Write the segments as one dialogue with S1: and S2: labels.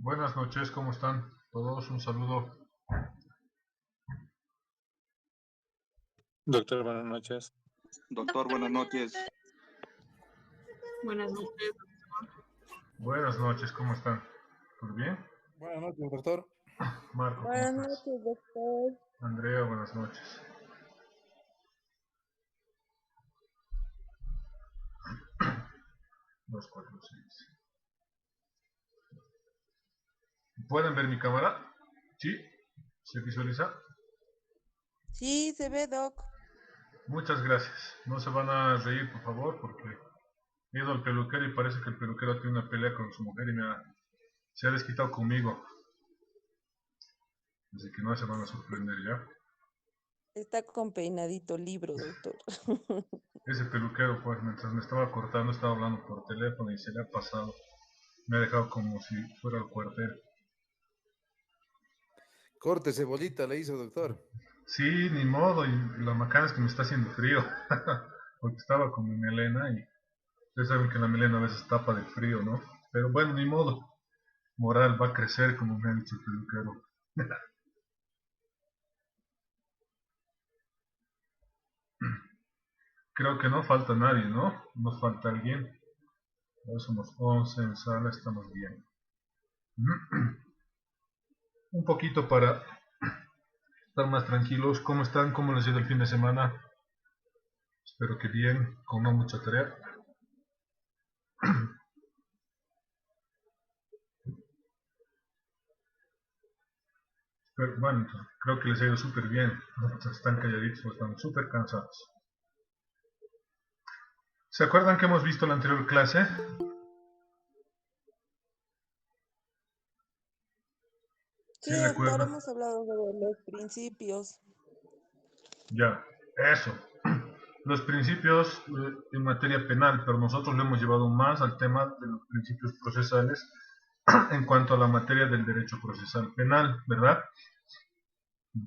S1: Buenas noches, ¿cómo están? Todos un saludo.
S2: Doctor, buenas noches.
S3: Doctor, buenas noches.
S4: Buenas noches.
S1: Buenas noches, ¿cómo están? ¿Todo bien?
S2: Buenas noches, doctor.
S1: Marco, ¿cómo
S5: Buenas
S1: estás?
S5: noches, doctor.
S1: Andrea, buenas noches. Dos, cuatro, seis. ¿Pueden ver mi cámara? ¿Sí? ¿Se visualiza?
S5: Sí, se ve, doc.
S1: Muchas gracias. No se van a reír, por favor, porque he ido al peluquero y parece que el peluquero tiene una pelea con su mujer y se ha desquitado conmigo. Así que no se van a sorprender ya.
S5: Está con peinadito libro, doctor.
S1: Ese peluquero, pues, mientras me estaba cortando, estaba hablando por teléfono y se le ha pasado. Me ha dejado como si fuera el cuartel.
S6: Corte cebolita le hizo, doctor.
S1: Sí, ni modo, y la macana es que me está haciendo frío. Porque estaba con mi melena y ustedes saben que la melena a veces tapa del frío, ¿no? Pero bueno, ni modo. Moral va a crecer, como me ha dicho el peluquero. Creo que no falta nadie, ¿no? Nos falta alguien. Ahora somos 11 en sala, estamos bien. Un poquito para estar más tranquilos. ¿Cómo están? ¿Cómo les ha ido el fin de semana? Espero que bien, con no mucha tarea. Pero bueno, creo que les ha ido súper bien. Están calladitos, están súper cansados. ¿Se acuerdan que hemos visto en la anterior clase?
S5: Sí,
S1: ¿Sí
S5: doctor,
S1: recuerdan?
S5: hemos hablado de los principios.
S1: Ya, eso. Los principios en materia penal, pero nosotros lo hemos llevado más al tema de los principios procesales en cuanto a la materia del derecho procesal penal, ¿verdad?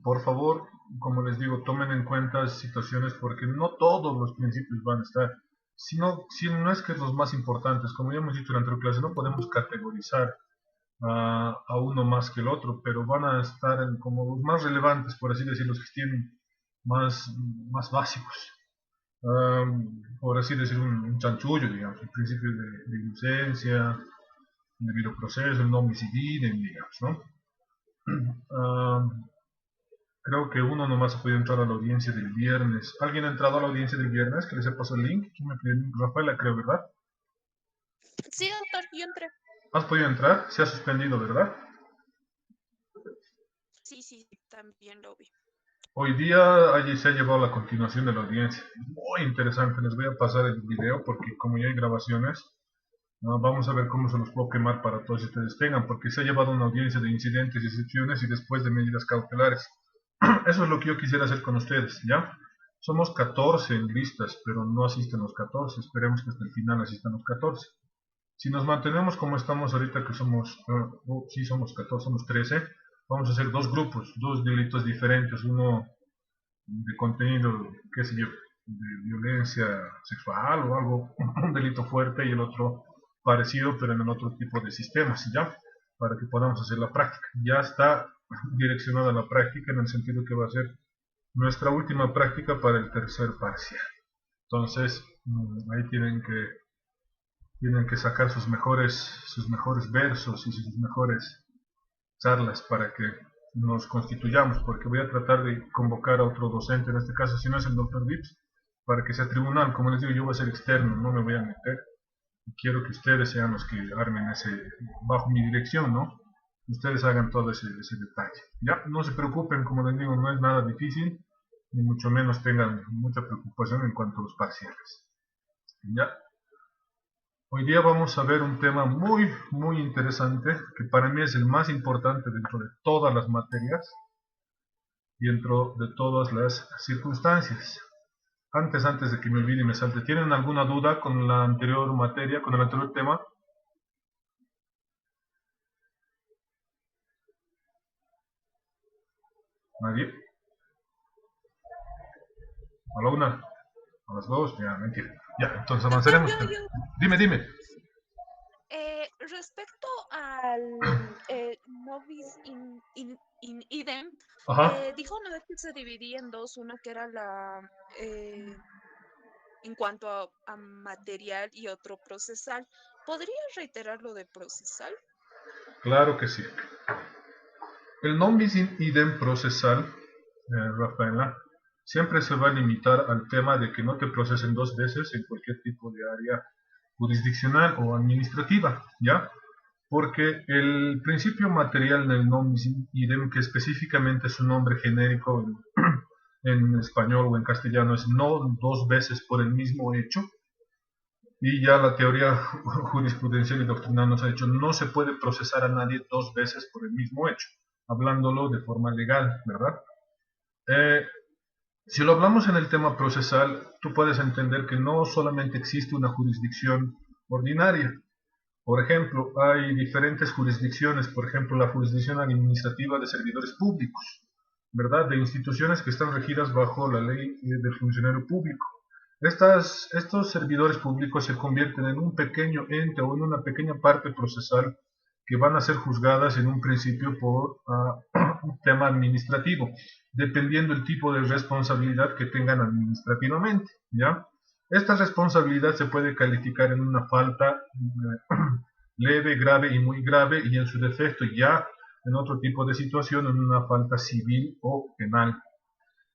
S1: Por favor, como les digo, tomen en cuenta situaciones porque no todos los principios van a estar, si no es que los más importantes, como ya hemos dicho en la anterior clase, no podemos categorizar a uno más que el otro, pero van a estar como los más relevantes, por así decirlo, los que tienen más básicos. Por así decir, un chanchullo, digamos, el principio de inocencia, el debido proceso, el non bis in idem, digamos, ¿no? Creo que uno nomás ha podido entrar a la audiencia del viernes. ¿Alguien ha entrado a la audiencia del viernes? ¿Que les he pasado el link? ¿Quién me pidió el link? Rafaela, creo, ¿verdad?
S4: Sí, doctor, yo entré.
S1: ¿Has podido entrar? Se ha suspendido, ¿verdad?
S4: Sí, también lo vi.
S1: Hoy día allí se ha llevado la continuación de la audiencia. Muy interesante, les voy a pasar el video porque como ya hay grabaciones, vamos a ver cómo se los puedo quemar para todos ustedes tengan, porque se ha llevado una audiencia de incidentes y excepciones y después de medidas cautelares. Eso es lo que yo quisiera hacer con ustedes, ¿ya? Somos 14 en listas, pero no asisten los 14. Esperemos que hasta el final asistan los 14. Si nos mantenemos como estamos ahorita, que somos, sí somos 14, somos 13, vamos a hacer dos grupos, dos delitos diferentes. Uno de contenido, qué sé yo, de violencia sexual o algo, un delito fuerte, y el otro parecido, pero en el otro tipo de sistemas, ¿ya? Para que podamos hacer la práctica. Ya está direccionada la práctica en el sentido que va a ser nuestra última práctica para el tercer parcial. Entonces, ahí tienen que sacar sus mejores versos y sus mejores charlas para que nos constituyamos, porque voy a tratar de convocar a otro docente, en este caso, si no es el doctor Vips, para que sea tribunal. Como les digo, yo voy a ser externo, no me voy a meter. Quiero que ustedes sean los que armen bajo mi dirección, ¿no? Ustedes hagan todo ese detalle. Ya, no se preocupen, como les digo, no es nada difícil, ni mucho menos tengan mucha preocupación en cuanto a los parciales. Ya. Hoy día vamos a ver un tema muy, muy interesante, que para mí es el más importante dentro de todas las materias y dentro de todas las circunstancias. Antes de que me olvide y me salte, ¿tienen alguna duda con la anterior materia, con el anterior tema? ¿Nadie? ¿A la una? ¿A las dos? Ya, mentira. Ya, entonces avanzaremos.
S4: Doctor,
S1: Dime.
S4: Respecto al Nobis in idem,
S1: Ajá.
S4: dijo una vez que se dividía en dos, una que era la en cuanto a material y otro procesal. ¿Podría reiterar lo de procesal?
S1: Claro que sí. El non bis in idem procesal, Rafaela, siempre se va a limitar al tema de que no te procesen dos veces en cualquier tipo de área jurisdiccional o administrativa, ¿ya? Porque el principio material del non bis in idem, que específicamente es un nombre genérico en español o en castellano, es no dos veces por el mismo hecho, y ya la teoría jurisprudencial y doctrinal nos ha dicho no se puede procesar a nadie dos veces por el mismo hecho, hablándolo de forma legal, ¿verdad? Eh, si lo hablamos en el tema procesal, tú puedes entender que no solamente existe una jurisdicción ordinaria. Por ejemplo, hay diferentes jurisdicciones, por ejemplo, la jurisdicción administrativa de servidores públicos, ¿verdad? De instituciones que están regidas bajo la ley del funcionario público. Estos servidores públicos se convierten en un pequeño ente o en una pequeña parte procesal que van a ser juzgadas en un principio por un tema administrativo, dependiendo el tipo de responsabilidad que tengan administrativamente, ¿ya? Esta responsabilidad se puede calificar en una falta leve, grave y muy grave, y en su defecto ya en otro tipo de situación en una falta civil o penal.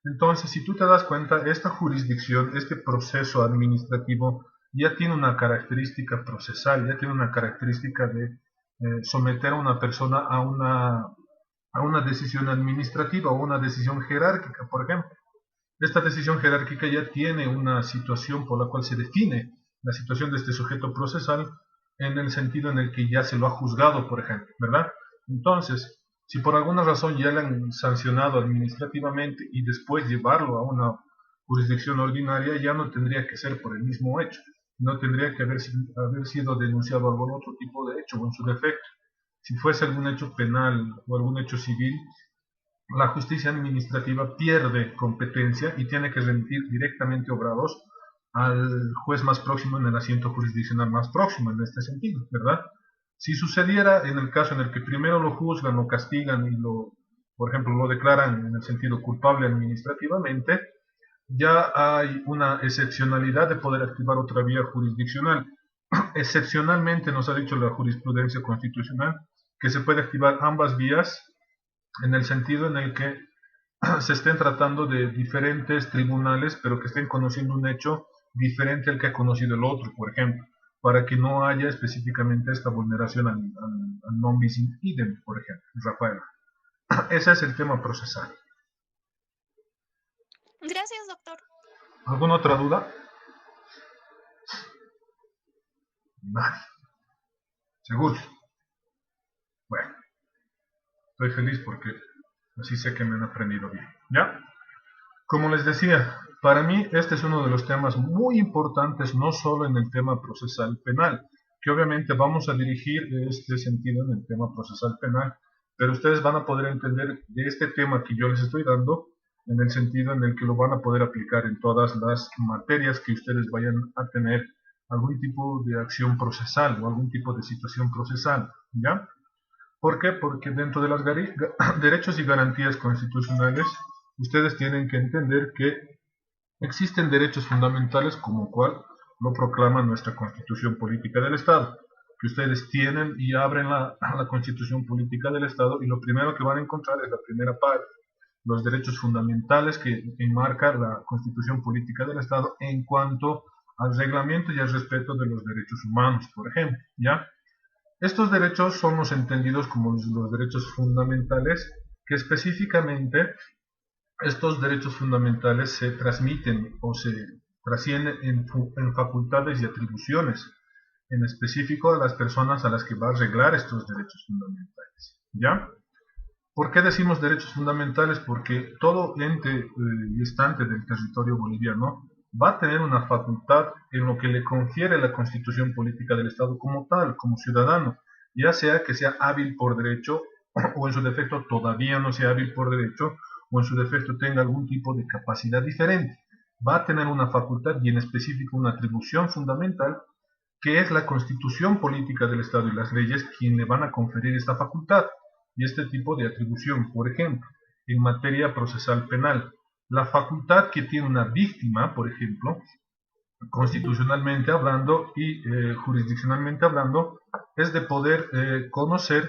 S1: Entonces, si tú te das cuenta, esta jurisdicción, este proceso administrativo ya tiene una característica procesal, ya tiene una característica de someter a una persona a una decisión administrativa o una decisión jerárquica, por ejemplo. Esta decisión jerárquica ya tiene una situación por la cual se define la situación de este sujeto procesal en el sentido en el que ya se lo ha juzgado, por ejemplo, ¿verdad? Entonces, si por alguna razón ya le han sancionado administrativamente y después llevarlo a una jurisdicción ordinaria, ya no tendría que ser por el mismo hecho, no tendría que haber sido denunciado algún otro tipo de hecho o en su defecto. Si fuese algún hecho penal o algún hecho civil, la justicia administrativa pierde competencia y tiene que remitir directamente obrados al juez más próximo en el asiento jurisdiccional más próximo en este sentido, ¿verdad? Si sucediera en el caso en el que primero lo juzgan, lo castigan y por ejemplo, lo declaran en el sentido culpable administrativamente, ya hay una excepcionalidad de poder activar otra vía jurisdiccional. Excepcionalmente nos ha dicho la jurisprudencia constitucional que se puede activar ambas vías en el sentido en el que se estén tratando de diferentes tribunales, pero que estén conociendo un hecho diferente al que ha conocido el otro, por ejemplo, para que no haya específicamente esta vulneración al non bis in idem, por ejemplo, Rafael. Ese es el tema procesal.
S4: Gracias, doctor.
S1: ¿Alguna otra duda? Nadie. ¿Seguro? Bueno, estoy feliz porque así sé que me han aprendido bien, ¿ya? Como les decía, para mí este es uno de los temas muy importantes, no solo en el tema procesal penal, que obviamente vamos a dirigir este sentido en el tema procesal penal, pero ustedes van a poder entender de este tema que yo les estoy dando en el sentido en el que lo van a poder aplicar en todas las materias que ustedes vayan a tener algún tipo de acción procesal o algún tipo de situación procesal, ¿ya? ¿Por qué? Porque dentro de los derechos y garantías constitucionales, ustedes tienen que entender que existen derechos fundamentales como cual lo proclama nuestra Constitución Política del Estado, que ustedes tienen y abren la Constitución Política del Estado y lo primero que van a encontrar es la primera parte, los derechos fundamentales que enmarca la Constitución Política del Estado en cuanto al reglamento y al respeto de los derechos humanos, por ejemplo, ¿ya? Estos derechos son los entendidos como los derechos fundamentales, que específicamente estos derechos fundamentales se transmiten o se trascienden en facultades y atribuciones, en específico a las personas a las que va a reglar estos derechos fundamentales, ¿ya? ¿Por qué decimos derechos fundamentales? Porque todo ente y estante del territorio boliviano va a tener una facultad en lo que le confiere la Constitución Política del Estado como tal, como ciudadano, ya sea que sea hábil por derecho o en su defecto todavía no sea hábil por derecho o en su defecto tenga algún tipo de capacidad diferente. Va a tener una facultad y en específico una atribución fundamental que es la Constitución Política del Estado y las leyes quien le van a conferir esta facultad y este tipo de atribución. Por ejemplo, en materia procesal penal, la facultad que tiene una víctima, por ejemplo, constitucionalmente hablando y jurisdiccionalmente hablando, es de poder conocer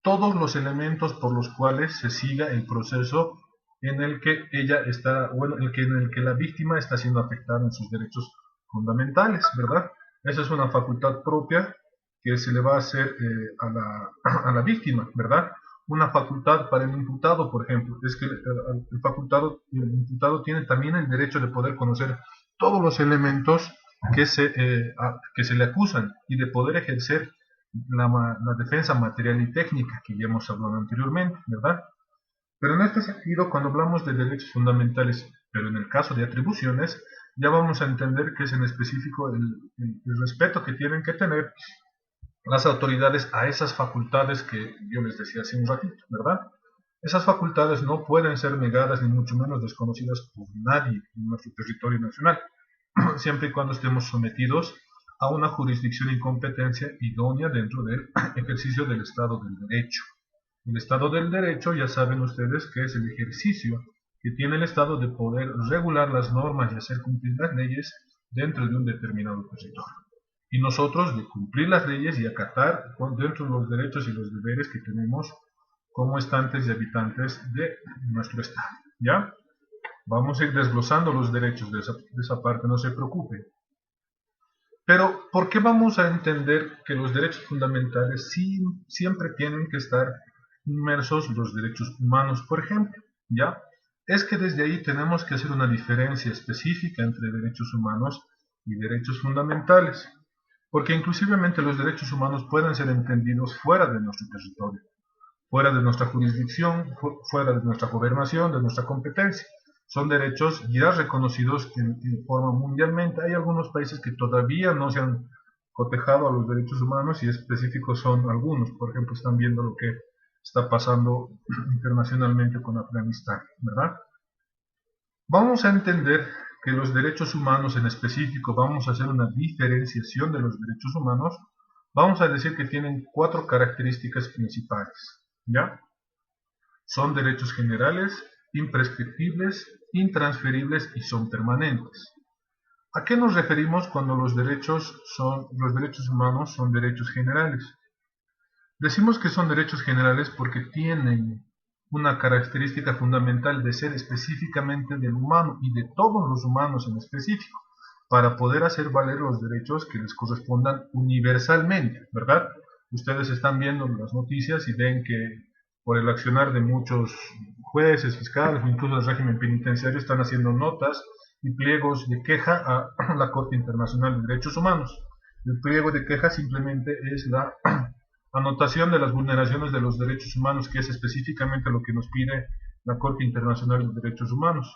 S1: todos los elementos por los cuales se siga el proceso en el que ella está, bueno, en el que la víctima está siendo afectada en sus derechos fundamentales, ¿verdad? Esa es una facultad propia que se le va a hacer a la víctima, ¿verdad? Una facultad para el imputado, por ejemplo, es que el imputado tiene también el derecho de poder conocer todos los elementos que se le acusan y de poder ejercer la defensa material y técnica que ya hemos hablado anteriormente, ¿verdad? Pero en este sentido, cuando hablamos de derechos fundamentales, pero en el caso de atribuciones, ya vamos a entender que es en específico el respeto que tienen que tener las autoridades a esas facultades que yo les decía hace un ratito, ¿verdad? Esas facultades no pueden ser negadas ni mucho menos desconocidas por nadie en nuestro territorio nacional, siempre y cuando estemos sometidos a una jurisdicción y competencia idónea dentro del ejercicio del Estado del Derecho. El Estado del Derecho, ya saben ustedes que es el ejercicio que tiene el Estado de poder regular las normas y hacer cumplir las leyes dentro de un determinado territorio. Y nosotros de cumplir las leyes y acatar dentro de los derechos y los deberes que tenemos como estantes y habitantes de nuestro Estado. ¿Ya? Vamos a ir desglosando los derechos de esa parte, no se preocupen. Pero, ¿por qué vamos a entender que los derechos fundamentales siempre tienen que estar inmersos los derechos humanos, por ejemplo? ¿Ya? Es que desde ahí tenemos que hacer una diferencia específica entre derechos humanos y derechos fundamentales. Porque inclusivemente los derechos humanos pueden ser entendidos fuera de nuestro territorio, fuera de nuestra jurisdicción, fuera de nuestra gobernación, de nuestra competencia. Son derechos ya reconocidos en forma mundialmente. Hay algunos países que todavía no se han cotejado a los derechos humanos y específicos son algunos. Por ejemplo, están viendo lo que está pasando internacionalmente con Afganistán, ¿verdad? Vamos a entender que los derechos humanos en específico, vamos a hacer una diferenciación de los derechos humanos, vamos a decir que tienen 4 características principales, ¿ya? Son derechos generales, imprescriptibles, intransferibles y son permanentes. ¿A qué nos referimos cuando los derechos humanos son derechos generales? Decimos que son derechos generales porque tienen una característica fundamental de ser específicamente del humano y de todos los humanos en específico, para poder hacer valer los derechos que les correspondan universalmente, ¿verdad? Ustedes están viendo las noticias y ven que por el accionar de muchos jueces, fiscales o incluso el régimen penitenciario están haciendo notas y pliegos de queja a la Corte Internacional de Derechos Humanos. El pliego de queja simplemente es la anotación de las vulneraciones de los derechos humanos, que es específicamente lo que nos pide la Corte Internacional de Derechos Humanos.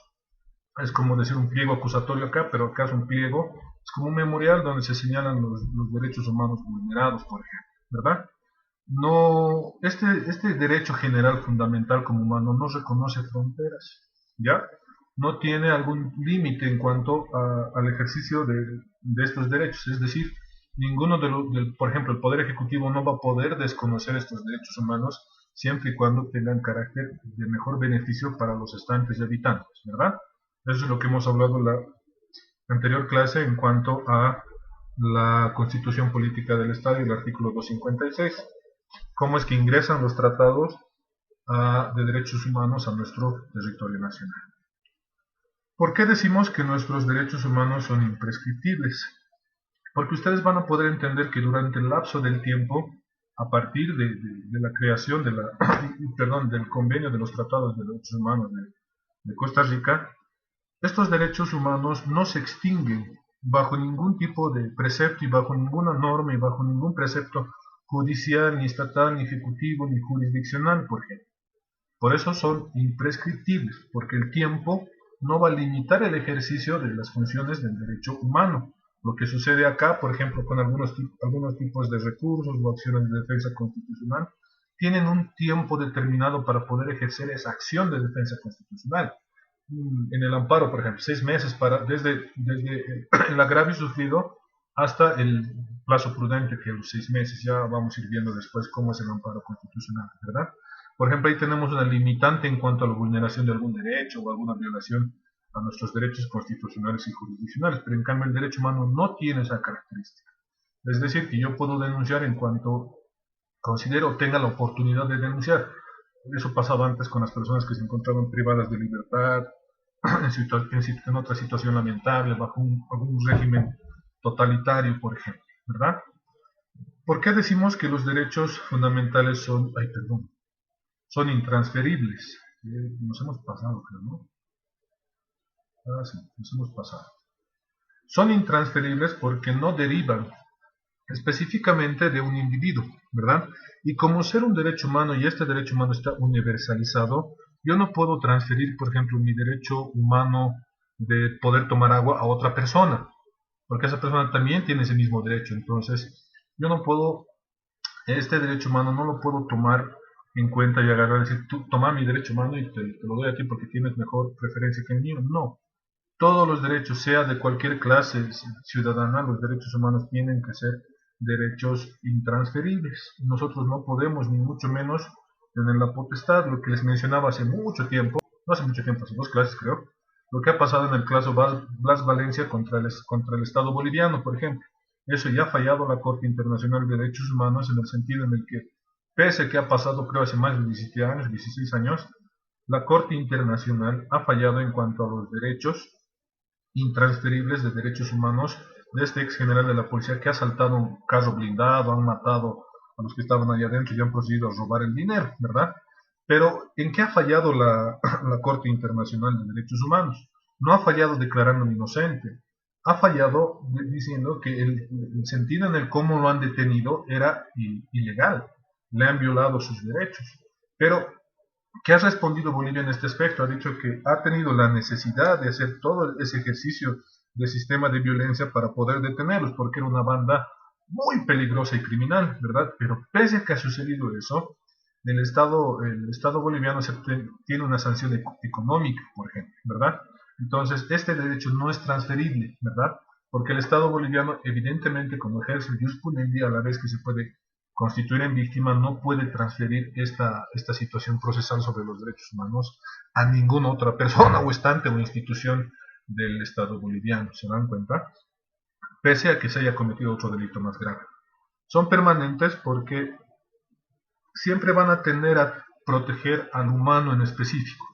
S1: Es como decir un pliego acusatorio acá, pero acá es un pliego, es como un memorial donde se señalan los derechos humanos vulnerados, por ejemplo, ¿verdad? No, este derecho general fundamental como humano no reconoce fronteras, ¿ya? No tiene algún límite en cuanto al ejercicio de estos derechos, es decir, ninguno por ejemplo, el Poder Ejecutivo no va a poder desconocer estos derechos humanos siempre y cuando tengan carácter de mejor beneficio para los estantes y habitantes, ¿verdad? Eso es lo que hemos hablado en la anterior clase en cuanto a la Constitución Política del Estado y el artículo 256. Cómo es que ingresan los tratados de derechos humanos a nuestro territorio nacional. ¿Por qué decimos que nuestros derechos humanos son imprescriptibles? Porque ustedes van a poder entender que durante el lapso del tiempo, a partir de la creación del convenio de los tratados de derechos humanos de Costa Rica, estos derechos humanos no se extinguen bajo ningún tipo de precepto y bajo ninguna norma y bajo ningún precepto judicial, ni estatal, ni ejecutivo, ni jurisdiccional, por ejemplo. Por eso son imprescriptibles, porque el tiempo no va a limitar el ejercicio de las funciones del derecho humano. Lo que sucede acá, por ejemplo, con algunos tipos de recursos o acciones de defensa constitucional, tienen un tiempo determinado para poder ejercer esa acción de defensa constitucional. En el amparo, por ejemplo, 6 meses desde el agravio sufrido hasta el plazo prudente, que los 6 meses. Ya vamos a ir viendo después cómo es el amparo constitucional, ¿verdad? Por ejemplo, ahí tenemos una limitante en cuanto a la vulneración de algún derecho o alguna violación a nuestros derechos constitucionales y jurisdiccionales, pero en cambio el derecho humano no tiene esa característica. Es decir, que yo puedo denunciar en cuanto considero o tenga la oportunidad de denunciar. Eso pasaba antes con las personas que se encontraban privadas de libertad, en otra situación lamentable, bajo algún régimen totalitario, por ejemplo, ¿verdad? ¿Por qué decimos que los derechos fundamentales son intransferibles? Nos hemos pasado, creo, ¿no? Ah, sí, nos hemos pasado. Son intransferibles porque no derivan específicamente de un individuo, ¿verdad? Y como ser un derecho humano y este derecho humano está universalizado, yo no puedo transferir, por ejemplo, mi derecho humano de poder tomar agua a otra persona, porque esa persona también tiene ese mismo derecho. Entonces, yo no puedo, este derecho humano no lo puedo tomar en cuenta y agarrar y decir, tú toma mi derecho humano y te lo doy a ti porque tienes mejor preferencia que el mío. No. Todos los derechos, sea de cualquier clase ciudadana, los derechos humanos tienen que ser derechos intransferibles. Nosotros no podemos, ni mucho menos, tener la potestad, lo que les mencionaba hace mucho tiempo, no hace mucho tiempo, hace 2 clases creo, lo que ha pasado en el caso Blas Valencia contra el Estado boliviano, por ejemplo. Eso ya ha fallado la Corte Internacional de Derechos Humanos en el sentido en el que, pese a que ha pasado creo hace más de 17 años, 16 años, la Corte Internacional ha fallado en cuanto a los derechos intransferibles de derechos humanos de este ex general de la policía que ha asaltado un carro blindado, han matado a los que estaban allá adentro y han procedido a robar el dinero, ¿verdad? Pero ¿en qué ha fallado la Corte Internacional de Derechos Humanos? No ha fallado declarándome inocente, ha fallado diciendo que el sentido en el cómo lo han detenido era ilegal, le han violado sus derechos. Pero ¿qué ha respondido Bolivia en este aspecto? Ha dicho que ha tenido la necesidad de hacer todo ese ejercicio de sistema de violencia para poder detenerlos, porque era una banda muy peligrosa y criminal, ¿verdad? Pero pese a que ha sucedido eso, el Estado boliviano tiene una sanción económica, por ejemplo, ¿verdad? Entonces, este derecho no es transferible, ¿verdad? Porque el Estado boliviano, evidentemente, como ejerce el jus punendi, a la vez que se puede constituir en víctima, no puede transferir esta situación procesal sobre los derechos humanos a ninguna otra persona o estante o institución del Estado boliviano. ¿Se dan cuenta? Pese a que se haya cometido otro delito más grave. Son permanentes porque siempre van a tender a proteger al humano en específico.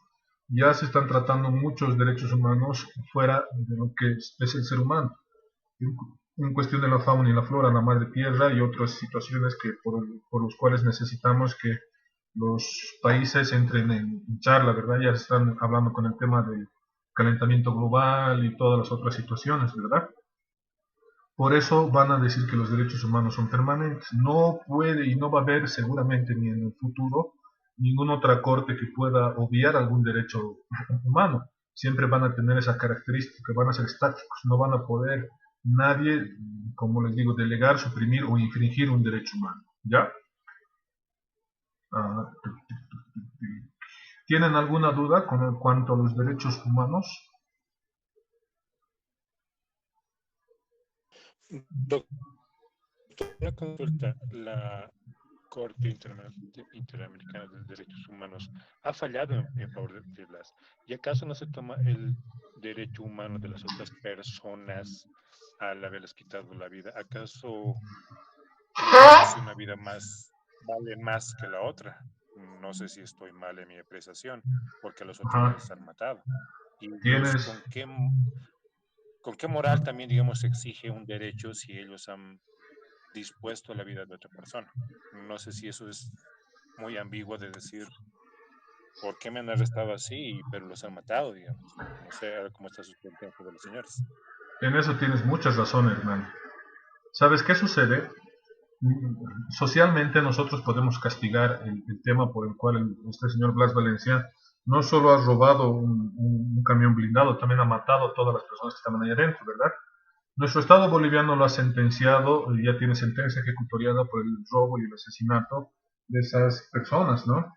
S1: Ya se están tratando muchos derechos humanos fuera de lo que es el ser humano, en cuestión de la fauna y la flora, la madre tierra y otras situaciones que por los cuales necesitamos que los países entren en charla, ¿verdad? Ya están hablando con el tema del calentamiento global y todas las otras situaciones, ¿verdad? Por eso van a decir que los derechos humanos son permanentes. No puede y no va a haber seguramente ni en el futuro ninguna otra corte que pueda obviar algún derecho humano. Siempre van a tener esa característica, van a ser estáticos, no van a poder nadie, como les digo, delegar, suprimir o infringir un derecho humano. ¿Ya? ¿Tienen alguna duda con cuanto a los derechos humanos?
S2: Doctor, una consulta. La Corte Interamericana de Derechos Humanos ha fallado en favor de Blas. ¿Y acaso no se toma el derecho humano de las otras personas al haberles quitado la vida? ¿Acaso una vida más vale más que la otra? No sé si estoy mal en mi apreciación, porque a los otros les han matado. ¿Y ellos con qué moral también, digamos, se exige un derecho si ellos han dispuesto la vida de otra persona? No sé si eso es muy ambiguo de decir, ¿por qué me han arrestado así, pero los han matado, digamos? No sé cómo está su sentencia de los señores.
S1: En eso tienes muchas razones, hermano. ¿Sabes qué sucede? Socialmente nosotros podemos castigar el tema por el cual este señor Blas Valencia no solo ha robado un camión blindado, también ha matado a todas las personas que estaban ahí adentro, ¿verdad? Nuestro Estado boliviano lo ha sentenciado, ya tiene sentencia ejecutoriada por el robo y el asesinato de esas personas, ¿no?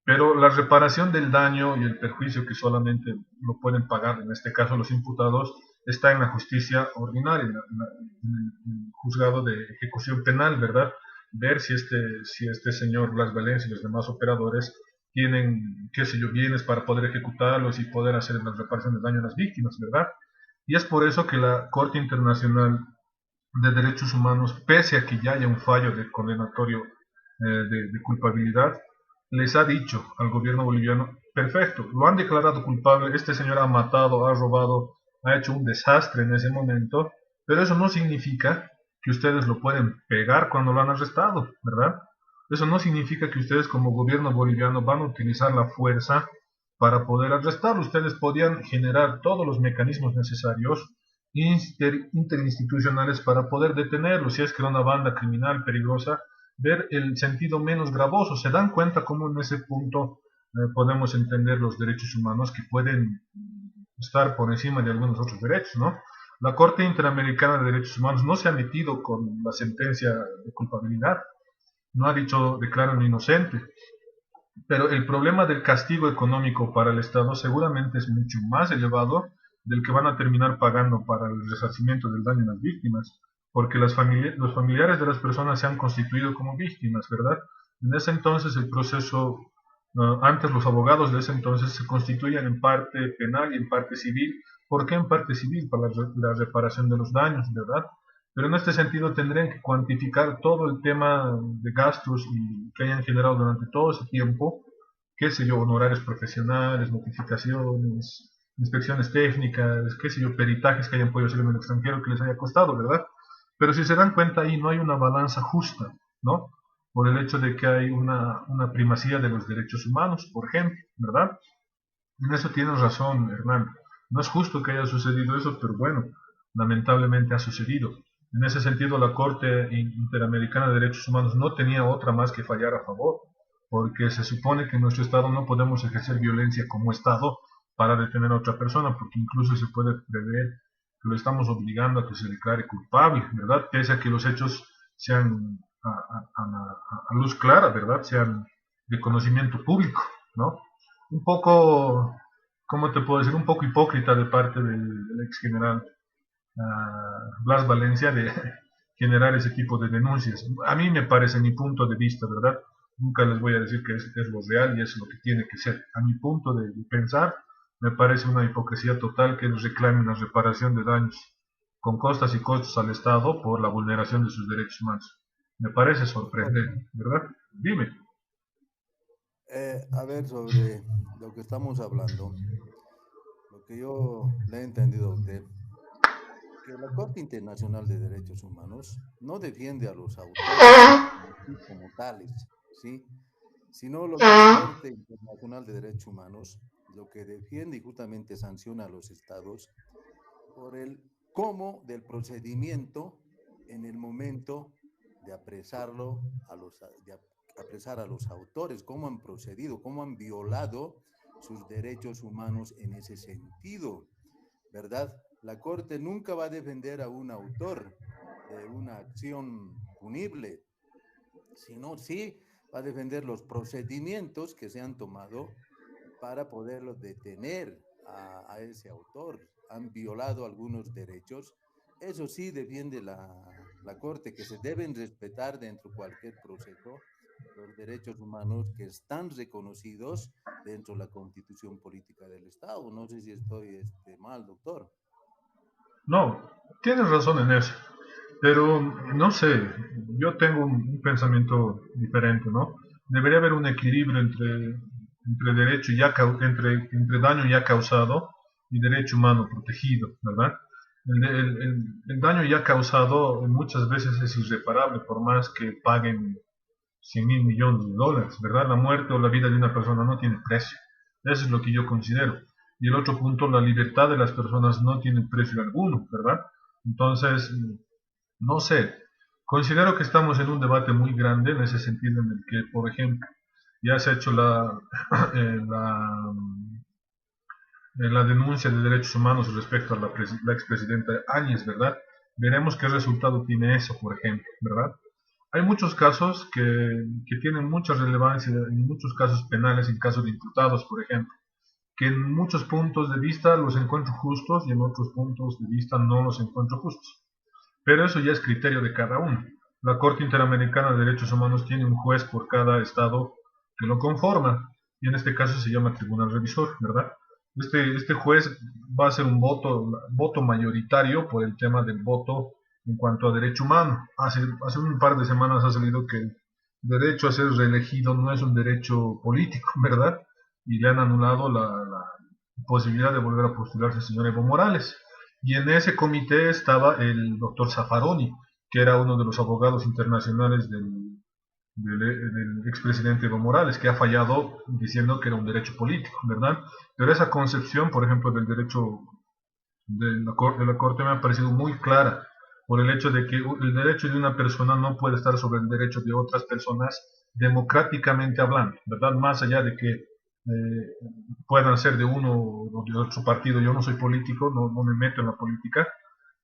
S1: Pero la reparación del daño y el perjuicio que solamente lo pueden pagar, en este caso los imputados, está en la justicia ordinaria, en el juzgado de ejecución penal, ¿verdad? Ver si este señor Blas Valencia y los demás operadores tienen, qué sé yo, bienes para poder ejecutarlos y poder hacer las reparaciones de daño a las víctimas, ¿verdad? Y es por eso que la Corte Internacional de Derechos Humanos, pese a que ya haya un fallo de condenatorio de culpabilidad, les ha dicho al gobierno boliviano, perfecto, lo han declarado culpable, este señor ha matado, ha robado, ha hecho un desastre en ese momento, pero eso no significa que ustedes lo pueden pegar cuando lo han arrestado, ¿verdad? Eso no significa que ustedes como gobierno boliviano van a utilizar la fuerza para poder arrestarlo. Ustedes podían generar todos los mecanismos necesarios interinstitucionales para poder detenerlo. Si es que era una banda criminal peligrosa, ver el sentido menos gravoso. Se dan cuenta cómo en ese punto podemos entender los derechos humanos que pueden estar por encima de algunos otros derechos, ¿no? La Corte Interamericana de Derechos Humanos no se ha metido con la sentencia de culpabilidad, no ha dicho decláralo inocente, pero el problema del castigo económico para el Estado seguramente es mucho más elevado del que van a terminar pagando para el resarcimiento del daño a las víctimas, porque los familiares de las personas se han constituido como víctimas, ¿verdad? En ese entonces el proceso, antes los abogados de ese entonces se constituían en parte penal y en parte civil. ¿Por qué en parte civil? Para la reparación de los daños, ¿verdad? Pero en este sentido tendrían que cuantificar todo el tema de gastos que hayan generado durante todo ese tiempo, qué sé yo, honorarios profesionales, notificaciones, inspecciones técnicas, qué sé yo, peritajes que hayan podido hacer en el extranjero que les haya costado, ¿verdad? Pero si se dan cuenta ahí no hay una balanza justa, ¿no? Por el hecho de que hay una primacía de los derechos humanos, por ejemplo, ¿verdad? En eso tienes razón, Hernán. No es justo que haya sucedido eso, pero bueno, lamentablemente ha sucedido. En ese sentido, la Corte Interamericana de Derechos Humanos no tenía otra más que fallar a favor, porque se supone que en nuestro Estado no podemos ejercer violencia como Estado para detener a otra persona, porque incluso se puede prever que lo estamos obligando a que se declare culpable, ¿verdad? Pese a que los hechos sean a luz clara, ¿verdad? Sean de conocimiento público, ¿no? Un poco, ¿cómo te puedo decir? Un poco hipócrita de parte del ex general Blas Valencia de generar ese tipo de denuncias. A mí me parece, mi punto de vista, ¿verdad? Nunca les voy a decir que es lo real y es lo que tiene que ser. A mi punto de pensar, me parece una hipocresía total que ellos reclamen la reparación de daños con costas y costos al Estado por la vulneración de sus derechos humanos. Me parece sorprendente, ¿verdad? Dime.
S6: A ver, sobre lo que estamos hablando, lo que yo le he entendido a usted, que la Corte Internacional de Derechos Humanos no defiende a los autores como tales, ¿sí? Sino lo que la Corte Internacional de Derechos Humanos lo que defiende y justamente sanciona a los estados por el cómo del procedimiento en el momento de apresarlo de apresar a los autores, cómo han procedido, cómo han violado sus derechos humanos en ese sentido, ¿verdad? La Corte nunca va a defender a un autor de una acción punible, sino sí va a defender los procedimientos que se han tomado para poderlo detener a ese autor. Han violado algunos derechos. Eso sí defiende la Corte, que se deben respetar dentro de cualquier proceso los derechos humanos que están reconocidos dentro de la Constitución Política del Estado. No sé si estoy mal, doctor.
S1: No, tienes razón en eso, pero no sé, yo tengo un pensamiento diferente, ¿no? Debería haber un equilibrio entre derecho ya entre daño ya causado y derecho humano protegido, ¿verdad? El daño ya causado muchas veces es irreparable por más que paguen 100.000 millones de dólares, ¿verdad? La muerte o la vida de una persona no tiene precio. Eso es lo que yo considero. Y el otro punto, la libertad de las personas no tiene precio alguno, ¿verdad? Entonces, no sé, considero que estamos en un debate muy grande en ese sentido en el que, por ejemplo, ya se ha hecho la denuncia de derechos humanos respecto a la expresidenta Áñez, ¿verdad? Veremos qué resultado tiene eso, por ejemplo, ¿verdad? Hay muchos casos que tienen mucha relevancia, en muchos casos penales, en casos de imputados, por ejemplo. que en muchos puntos de vista los encuentro justos y en otros puntos de vista no los encuentro justos. Pero eso ya es criterio de cada uno. La Corte Interamericana de Derechos Humanos tiene un juez por cada estado que lo conforma, y en este caso se llama Tribunal Revisor, ¿verdad? Este juez va a ser un voto mayoritario por el tema del voto en cuanto a derecho humano. Hace un par de semanas ha salido que el derecho a ser reelegido no es un derecho político, ¿verdad? Y le han anulado la posibilidad de volver a postularse al señor Evo Morales. Y en ese comité estaba el doctor Zaffaroni, que era uno de los abogados internacionales del expresidente Evo Morales, que ha fallado diciendo que era un derecho político, ¿verdad? Pero esa concepción, por ejemplo, del derecho de la Corte me ha parecido muy clara, por el hecho de que el derecho de una persona no puede estar sobre el derecho de otras personas democráticamente hablando, ¿verdad? Más allá de que puedan ser de uno o de otro partido. Yo no soy político, no me meto en la política,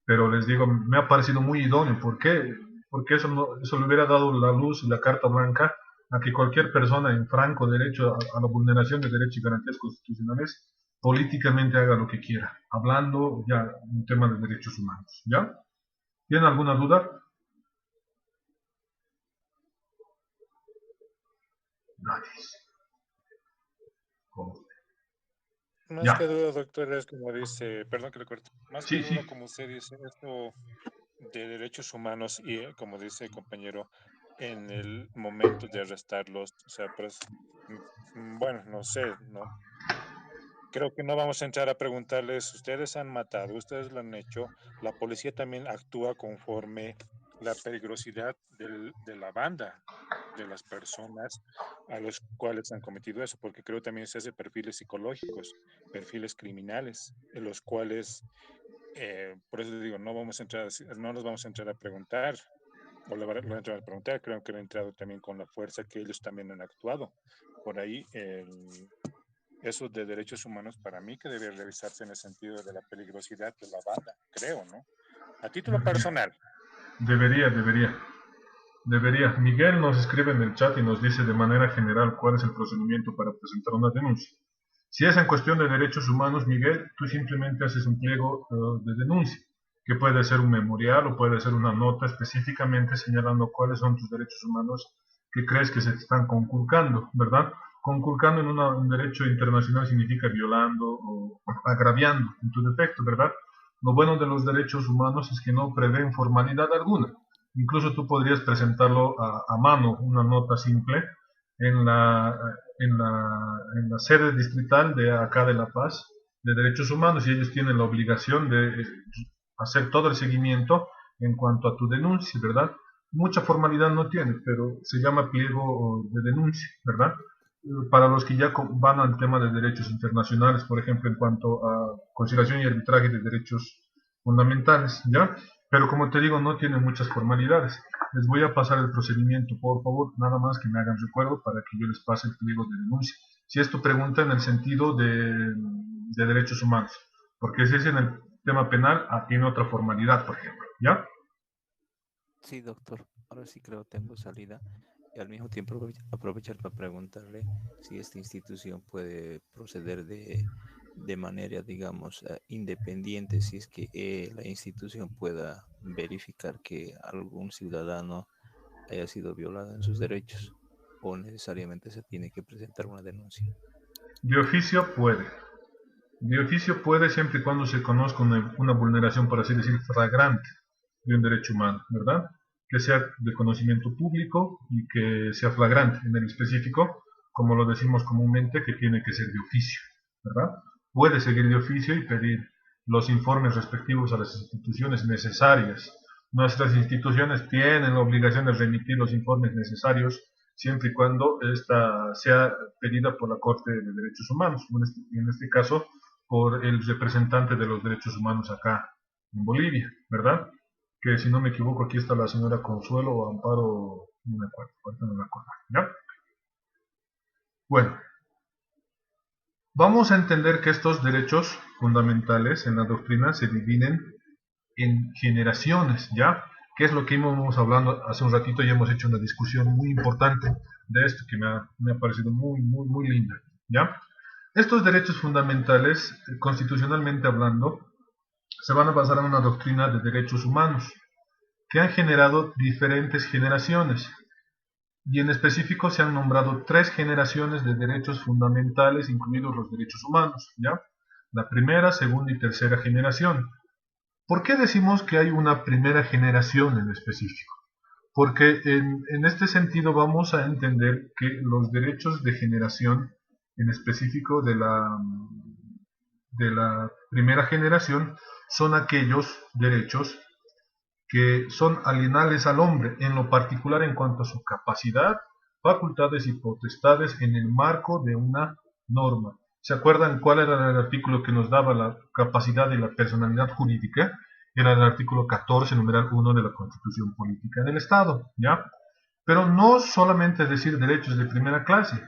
S1: pero les digo, me ha parecido muy idóneo. ¿Por qué? Porque eso le hubiera dado la luz y la carta blanca a que cualquier persona en franco derecho a la vulneración de derechos y garantías constitucionales políticamente haga lo que quiera, hablando ya un tema de derechos humanos. ¿Ya? ¿Tienen alguna duda? Nadie.
S2: Más
S1: Ya.
S2: que duda, doctor, es como dice, perdón que le corte, más que
S1: Sí,
S2: duda,
S1: sí.
S2: como usted dice, esto de derechos humanos y, como dice el compañero, en el momento de arrestarlos, o sea, pues, bueno, no sé, no, creo que no vamos a entrar a preguntarles, ustedes han matado, ustedes lo han hecho, la policía también actúa conforme la peligrosidad de la banda, de las personas a los cuales han cometido eso, porque creo también se hace perfiles psicológicos, perfiles criminales, en los cuales, por eso digo, no nos vamos a entrar a preguntar, o lo van a entrar a preguntar, creo que han entrado también con la fuerza que ellos también han actuado. Por ahí, eso de derechos humanos para mí que debe revisarse en el sentido de la peligrosidad de la banda, creo, ¿no? A título personal.
S1: Debería. Miguel nos escribe en el chat y nos dice de manera general cuál es el procedimiento para presentar una denuncia. Si es en cuestión de derechos humanos, Miguel, tú simplemente haces un pliego de denuncia, que puede ser un memorial o puede ser una nota específicamente señalando cuáles son tus derechos humanos que crees que se te están conculcando, ¿verdad? Conculcando en un derecho internacional significa violando o agraviando en tu defecto, ¿verdad? Lo bueno de los derechos humanos es que no prevén formalidad alguna. Incluso tú podrías presentarlo a mano, una nota simple, en la sede distrital de acá de La Paz, de Derechos Humanos, y ellos tienen la obligación de hacer todo el seguimiento en cuanto a tu denuncia, ¿verdad? Mucha formalidad no tiene, pero se llama pliego de denuncia, ¿verdad? Para los que ya van al tema de derechos internacionales, por ejemplo, en cuanto a conciliación y arbitraje de derechos fundamentales, ¿ya? Pero como te digo, no tiene muchas formalidades. Les voy a pasar el procedimiento, por favor, nada más que me hagan recuerdo para que yo les pase el pliego de denuncia. Si es tu pregunta en el sentido de derechos humanos, porque si es en el tema penal, tiene otra formalidad, por ejemplo, ¿ya?
S7: Sí, doctor, ahora sí creo tengo salida. Y al mismo tiempo aprovechar para preguntarle si esta institución puede proceder de manera, digamos, independiente, si es que la institución pueda verificar que algún ciudadano haya sido violado en sus derechos, o necesariamente se tiene que presentar una denuncia.
S1: De oficio puede. De oficio puede siempre y cuando se conozca una vulneración, por así decir, flagrante de un derecho humano, ¿verdad? Que sea de conocimiento público y que sea flagrante en el específico, como lo decimos comúnmente, que tiene que ser de oficio, ¿verdad? Puede seguir de oficio y pedir los informes respectivos a las instituciones necesarias. Nuestras instituciones tienen la obligación de remitir los informes necesarios siempre y cuando esta sea pedida por la Corte de Derechos Humanos, en este caso por el representante de los derechos humanos acá en Bolivia, ¿verdad? Que si no me equivoco aquí está la señora Consuelo o Amparo, no me acuerdo, ahorita no me acuerdo, ¿ya? Bueno, vamos a entender que estos derechos fundamentales en la doctrina se dividen en generaciones, ¿ya? Que es lo que íbamos hablando hace un ratito y hemos hecho una discusión muy importante de esto que me ha parecido muy linda, ¿ya? Estos derechos fundamentales, constitucionalmente hablando, se van a basar en una doctrina de derechos humanos que han generado diferentes generaciones, y en específico se han nombrado 3 generaciones de derechos fundamentales, incluidos los derechos humanos, ¿ya? La primera, segunda y tercera generación. ¿Por qué decimos que hay una primera generación en específico? Porque en este sentido vamos a entender que los derechos de generación, en específico de la primera generación, son aquellos derechos que son alienables al hombre, en lo particular en cuanto a su capacidad, facultades y potestades en el marco de una norma. ¿Se acuerdan cuál era el artículo que nos daba la capacidad y la personalidad jurídica? Era el artículo 14, numeral 1 de la Constitución Política del Estado, ¿ya? Pero no solamente decir derechos de primera clase.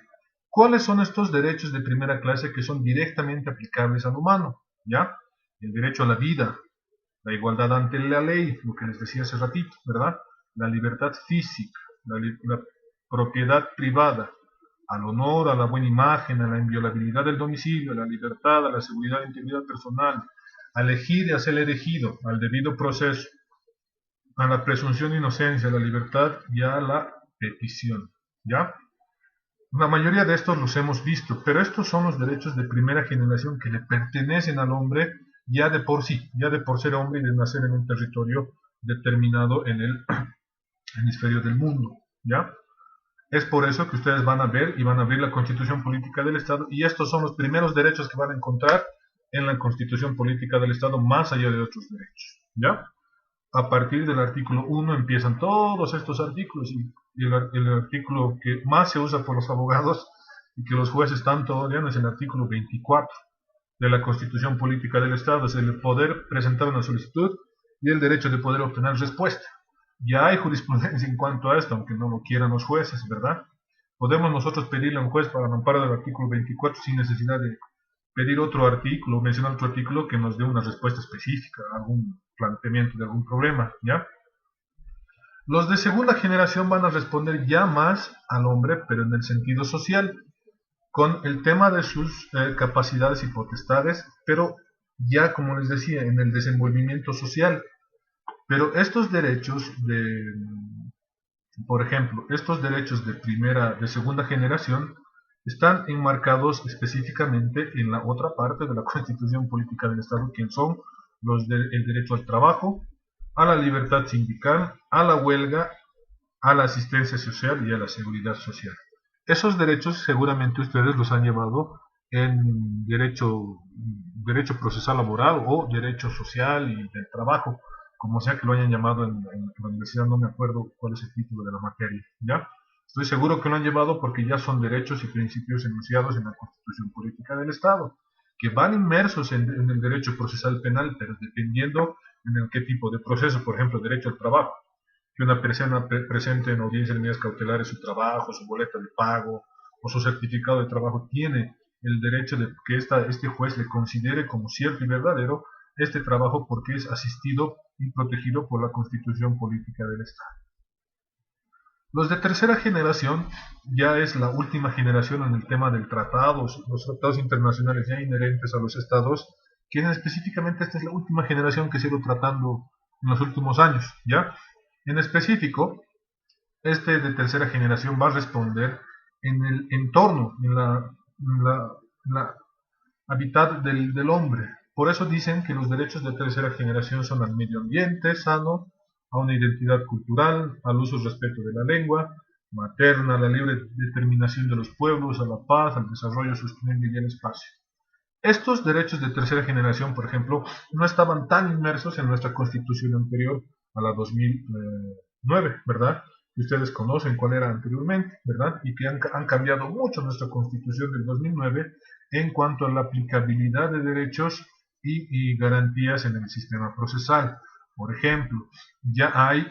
S1: ¿Cuáles son estos derechos de primera clase que son directamente aplicables al humano? ¿Ya? El derecho a la vida, la igualdad ante la ley, lo que les decía hace ratito, ¿verdad? La libertad física, la propiedad privada, al honor, a la buena imagen, a la inviolabilidad del domicilio, a la libertad, a la seguridad e integridad personal, a elegir y a ser elegido, al debido proceso, a la presunción de inocencia, a la libertad y a la petición, ¿ya? La mayoría de estos los hemos visto, pero estos son los derechos de primera generación que le pertenecen al hombre ya de por sí, ya de por ser hombre y de nacer en un territorio determinado en el hemisferio del mundo, ¿ya? Es por eso que ustedes van a ver y van a abrir la Constitución Política del Estado, y estos son los primeros derechos que van a encontrar en la Constitución Política del Estado, más allá de otros derechos, ¿ya? A partir del artículo 1 empiezan todos estos artículos, y el artículo que más se usa por los abogados y que los jueces tanto odian es el artículo 24 de la Constitución Política del Estado, es el poder presentar una solicitud y el derecho de poder obtener respuesta. Ya hay jurisprudencia en cuanto a esto, aunque no lo quieran los jueces, ¿verdad? Podemos nosotros pedirle a un juez para el amparo del artículo 24 sin necesidad de pedir otro artículo, mencionar otro artículo que nos dé una respuesta específica a algún planteamiento de algún problema, ¿ya? Los de segunda generación van a responder ya más al hombre, pero en el sentido social, con el tema de sus capacidades y potestades, pero ya, como les decía, en el desenvolvimiento social. Pero estos derechos por ejemplo, estos derechos de segunda generación están enmarcados específicamente en la otra parte de la Constitución Política del Estado, que son el derecho al trabajo, a la libertad sindical, a la huelga, a la asistencia social y a la seguridad social. Esos derechos seguramente ustedes los han llevado en derecho procesal laboral o derecho social y del trabajo, como sea que lo hayan llamado en la universidad, no me acuerdo cuál es el título de la materia, ¿ya? Estoy seguro que lo han llevado porque ya son derechos y principios enunciados en la Constitución Política del Estado, que van inmersos en el derecho procesal penal, pero dependiendo en qué tipo de proceso. Por ejemplo, derecho al trabajo, que una persona presente en audiencia de medidas cautelares su trabajo, su boleta de pago o su certificado de trabajo, tiene el derecho de que este juez le considere como cierto y verdadero este trabajo porque es asistido y protegido por la Constitución Política del Estado. Los de tercera generación ya es la última generación en el tema del tratados, los tratados internacionales ya inherentes a los estados, que específicamente esta es la última generación que se ha ido tratando en los últimos años, ¿ya? En específico, este de tercera generación va a responder en el entorno, en la hábitat del hombre. Por eso dicen que los derechos de tercera generación son al medio ambiente sano, a una identidad cultural, al uso y respeto de la lengua materna, a la libre determinación de los pueblos, a la paz, al desarrollo sostenible y al espacio. Estos derechos de tercera generación, por ejemplo, no estaban tan inmersos en nuestra constitución anterior a la 2009, ¿verdad? Que ustedes conocen cuál era anteriormente, ¿verdad? Y que han cambiado mucho nuestra constitución del 2009 en cuanto a la aplicabilidad de derechos y garantías en el sistema procesal. Por ejemplo, ya hay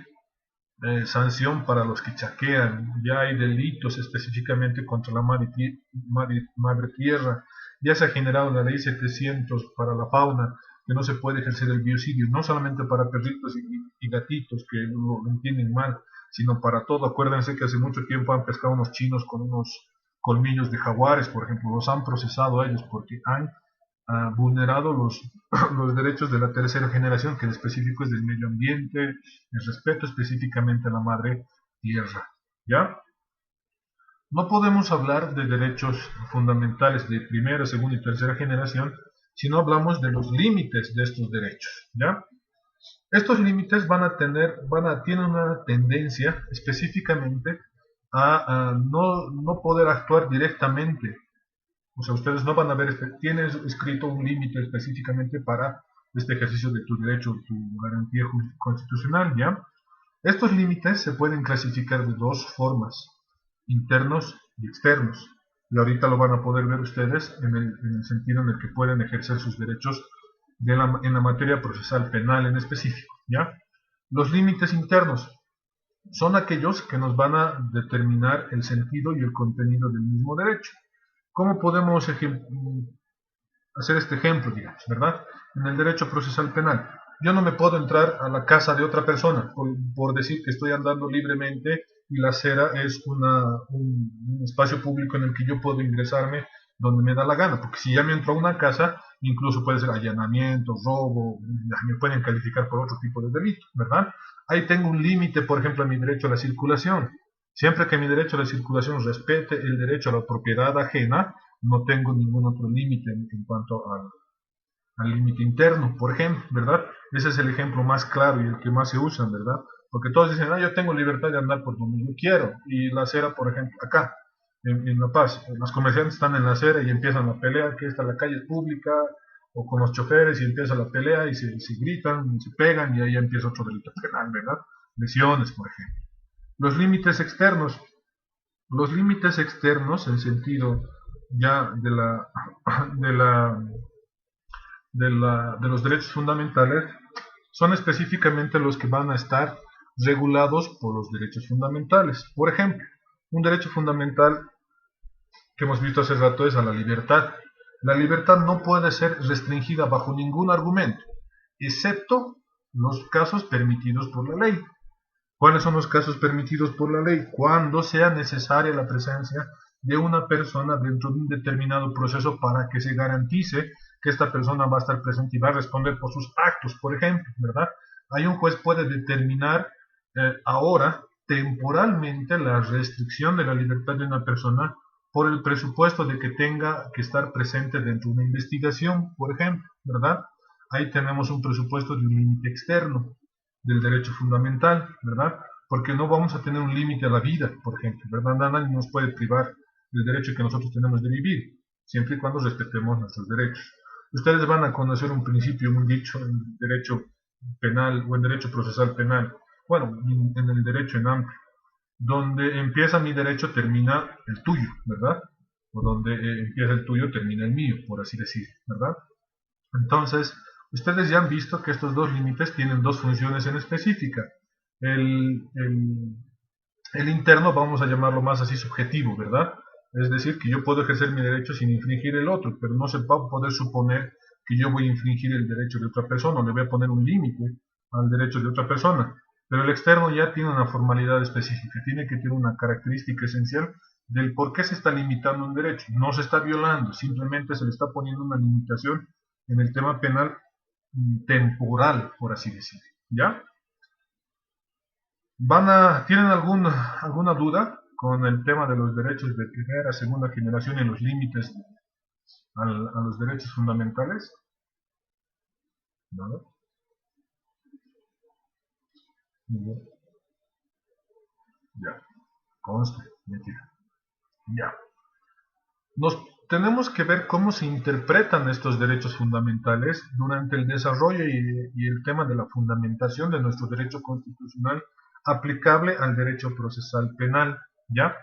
S1: sanción para los que chaquean, ya hay delitos específicamente contra la madre tierra, ya se ha generado la ley 700 para la fauna, que no se puede ejercer el biocidio, no solamente para perritos y gatitos que lo entienden mal, sino para todo. Acuérdense que hace mucho tiempo han pescado unos chinos con unos colmillos de jaguares, por ejemplo, los han procesado ellos porque han vulnerado los derechos de la tercera generación, que en específico es del medio ambiente, el respeto específicamente a la madre tierra, ¿ya? No podemos hablar de derechos fundamentales de primera, segunda y tercera generación si no hablamos de los límites de estos derechos, ¿ya? Estos límites tienen una tendencia específicamente a no poder actuar directamente. O sea, ustedes no van a ver, tienen escrito un límite específicamente para este ejercicio de tu derecho, tu garantía constitucional, ¿ya? Estos límites se pueden clasificar de dos formas, internos y externos. Y ahorita lo van a poder ver ustedes en el sentido en el que pueden ejercer sus derechos en la materia procesal penal en específico, ¿ya? Los límites internos son aquellos que nos van a determinar el sentido y el contenido del mismo derecho. ¿Cómo podemos hacer este ejemplo, digamos, verdad? En el derecho procesal penal, yo no me puedo entrar a la casa de otra persona por decir que estoy andando libremente y la acera es un espacio público en el que yo puedo ingresarme donde me da la gana, porque si ya me entro a una casa, incluso puede ser allanamiento, robo, me pueden calificar por otro tipo de delito, ¿verdad? Ahí tengo un límite, por ejemplo, a mi derecho a la circulación. Siempre que mi derecho a la circulación respete el derecho a la propiedad ajena, no tengo ningún otro límite en cuanto al límite interno, por ejemplo, ¿verdad? Ese es el ejemplo más claro y el que más se usa, ¿verdad? Porque todos dicen, yo tengo libertad de andar por donde yo quiero. Y la acera, por ejemplo, acá, en La Paz, los comerciantes están en la acera y empiezan la pelea, que esta la calle es pública, o con los choferes y empieza la pelea y se gritan, y se pegan y ahí empieza otro delito penal, ¿verdad? Lesiones, por ejemplo. Los límites externos. Los límites externos, en sentido ya de los derechos fundamentales, son específicamente los que van a estar regulados por los derechos fundamentales. Por ejemplo, un derecho fundamental que hemos visto hace rato es a la libertad. La libertad no puede ser restringida bajo ningún argumento, excepto los casos permitidos por la ley. ¿Cuáles son los casos permitidos por la ley? Cuando sea necesaria la presencia de una persona dentro de un determinado proceso para que se garantice que esta persona va a estar presente y va a responder por sus actos, por ejemplo, ¿verdad? Ahí un juez puede determinar ahora temporalmente la restricción de la libertad de una persona por el presupuesto de que tenga que estar presente dentro de una investigación, por ejemplo, ¿verdad? Ahí tenemos un presupuesto de un límite externo del derecho fundamental, ¿verdad? Porque no vamos a tener un límite a la vida, por ejemplo, ¿verdad? Nadie nos puede privar del derecho que nosotros tenemos de vivir, siempre y cuando respetemos nuestros derechos. Ustedes van a conocer un principio, un dicho en derecho penal o en derecho procesal penal, bueno, en el derecho en amplio, donde empieza mi derecho termina el tuyo, ¿verdad? O donde empieza el tuyo termina el mío, por así decir, ¿verdad? Entonces, ustedes ya han visto que estos dos límites tienen dos funciones en específica. El interno vamos a llamarlo más así subjetivo, ¿verdad? Es decir, que yo puedo ejercer mi derecho sin infringir el otro, pero no se va a poder suponer que yo voy a infringir el derecho de otra persona, o le voy a poner un límite al derecho de otra persona. Pero el externo ya tiene una formalidad específica, tiene que tener una característica esencial del por qué se está limitando un derecho. No se está violando, simplemente se le está poniendo una limitación en el tema penal temporal, por así decirlo, ¿ya? ¿Tienen alguna duda con el tema de los derechos de primera, segunda generación y los límites a los derechos fundamentales? ¿No? Ya, conste, mentira. Ya. Tenemos que ver cómo se interpretan estos derechos fundamentales durante el desarrollo y el tema de la fundamentación de nuestro derecho constitucional aplicable al derecho procesal penal, ¿ya?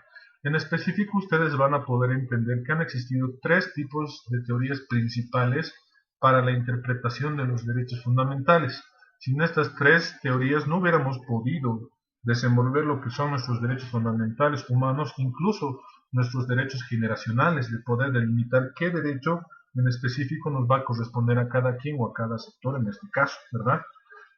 S1: En específico, ustedes van a poder entender que han existido tres tipos de teorías principales para la interpretación de los derechos fundamentales. Sin estas tres teorías no hubiéramos podido desenvolver lo que son nuestros derechos fundamentales humanos, incluso nuestros derechos generacionales, de poder delimitar qué derecho en específico nos va a corresponder a cada quien o a cada sector en este caso, ¿verdad?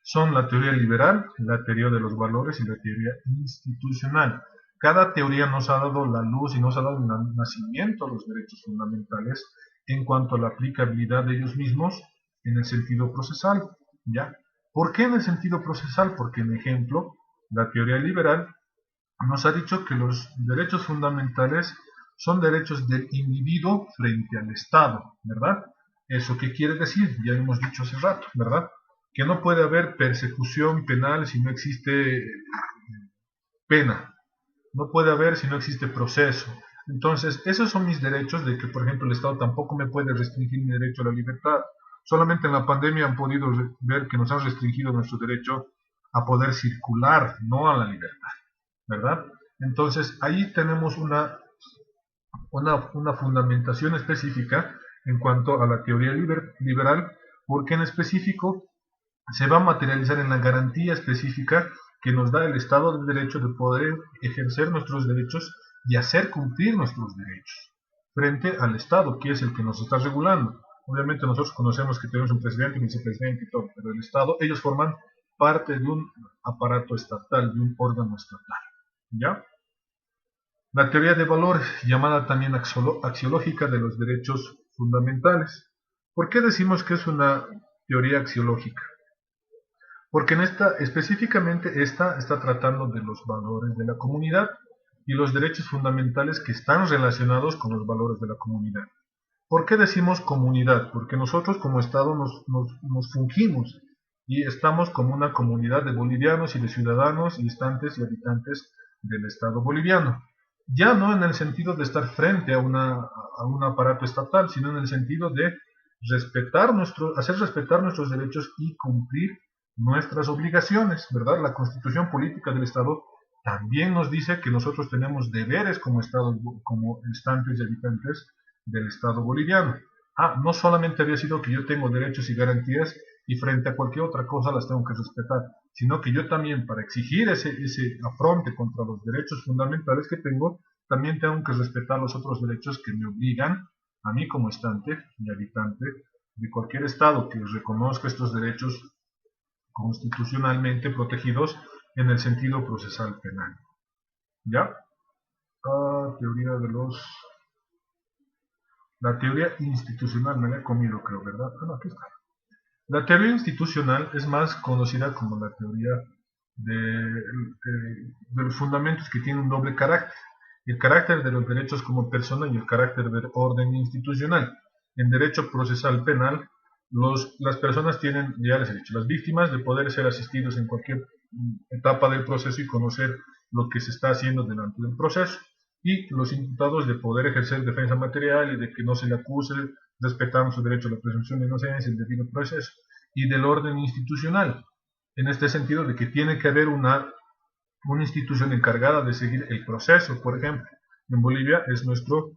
S1: Son la teoría liberal, la teoría de los valores y la teoría institucional. cada teoría nos ha dado la luz y nos ha dado un nacimiento a los derechos fundamentales en cuanto a la aplicabilidad de ellos mismos en el sentido procesal, ¿ya? ¿Por qué en el sentido procesal? Porque, en ejemplo, la teoría liberal nos ha dicho que los derechos fundamentales son derechos del individuo frente al Estado, ¿verdad? ¿Eso qué quiere decir? Ya lo hemos dicho hace rato, ¿verdad? Que no puede haber persecución penal si no existe pena. No puede haber si no existe proceso. Entonces, esos son mis derechos de que, por ejemplo, el Estado tampoco me puede restringir mi derecho a la libertad. Solamente en la pandemia han podido ver que nos han restringido nuestro derecho a poder circular, no a la libertad, ¿verdad? Entonces, ahí tenemos una fundamentación específica en cuanto a la teoría liberal, porque en específico se va a materializar en la garantía específica que nos da el Estado de Derecho de poder ejercer nuestros derechos y hacer cumplir nuestros derechos frente al Estado, que es el que nos está regulando. Obviamente nosotros conocemos que tenemos un presidente, un vicepresidente y todo, pero el Estado, ellos forman parte de un aparato estatal, de un órgano estatal, ¿ya? La teoría de valores, llamada también axiológica de los derechos fundamentales. ¿Por qué decimos que es una teoría axiológica? Porque específicamente esta está tratando de los valores de la comunidad y los derechos fundamentales que están relacionados con los valores de la comunidad. ¿Por qué decimos comunidad? Porque nosotros como Estado nos fungimos y estamos como una comunidad de bolivianos y de ciudadanos, instantes y habitantes del Estado boliviano. Ya no en el sentido de estar frente a un aparato estatal, sino en el sentido de hacer respetar nuestros derechos y cumplir nuestras obligaciones, ¿verdad? La Constitución Política del Estado también nos dice que nosotros tenemos deberes como Estado, como instantes y habitantes del Estado boliviano. No solamente había sido que yo tengo derechos y garantías y frente a cualquier otra cosa las tengo que respetar, sino que yo también, para exigir ese afronte contra los derechos fundamentales que tengo, también tengo que respetar los otros derechos que me obligan a mí como instante y habitante de cualquier Estado que reconozca estos derechos constitucionalmente protegidos en el sentido procesal penal. ¿Ya? Teoría de los... La teoría institucional, me la he comido, creo, ¿verdad? No, aquí está. La teoría institucional es más conocida como la teoría de los fundamentos que tienen un doble carácter. El carácter de los derechos como persona y el carácter del orden institucional. En derecho procesal penal, las personas tienen, ya les he dicho, las víctimas de poder ser asistidos en cualquier etapa del proceso y conocer lo que se está haciendo delante del proceso. Y los imputados de poder ejercer defensa material y de que no se le acuse, respetando su derecho a la presunción de inocencia, el debido proceso, y del orden institucional, en este sentido de que tiene que haber una institución encargada de seguir el proceso. Por ejemplo, en Bolivia es nuestro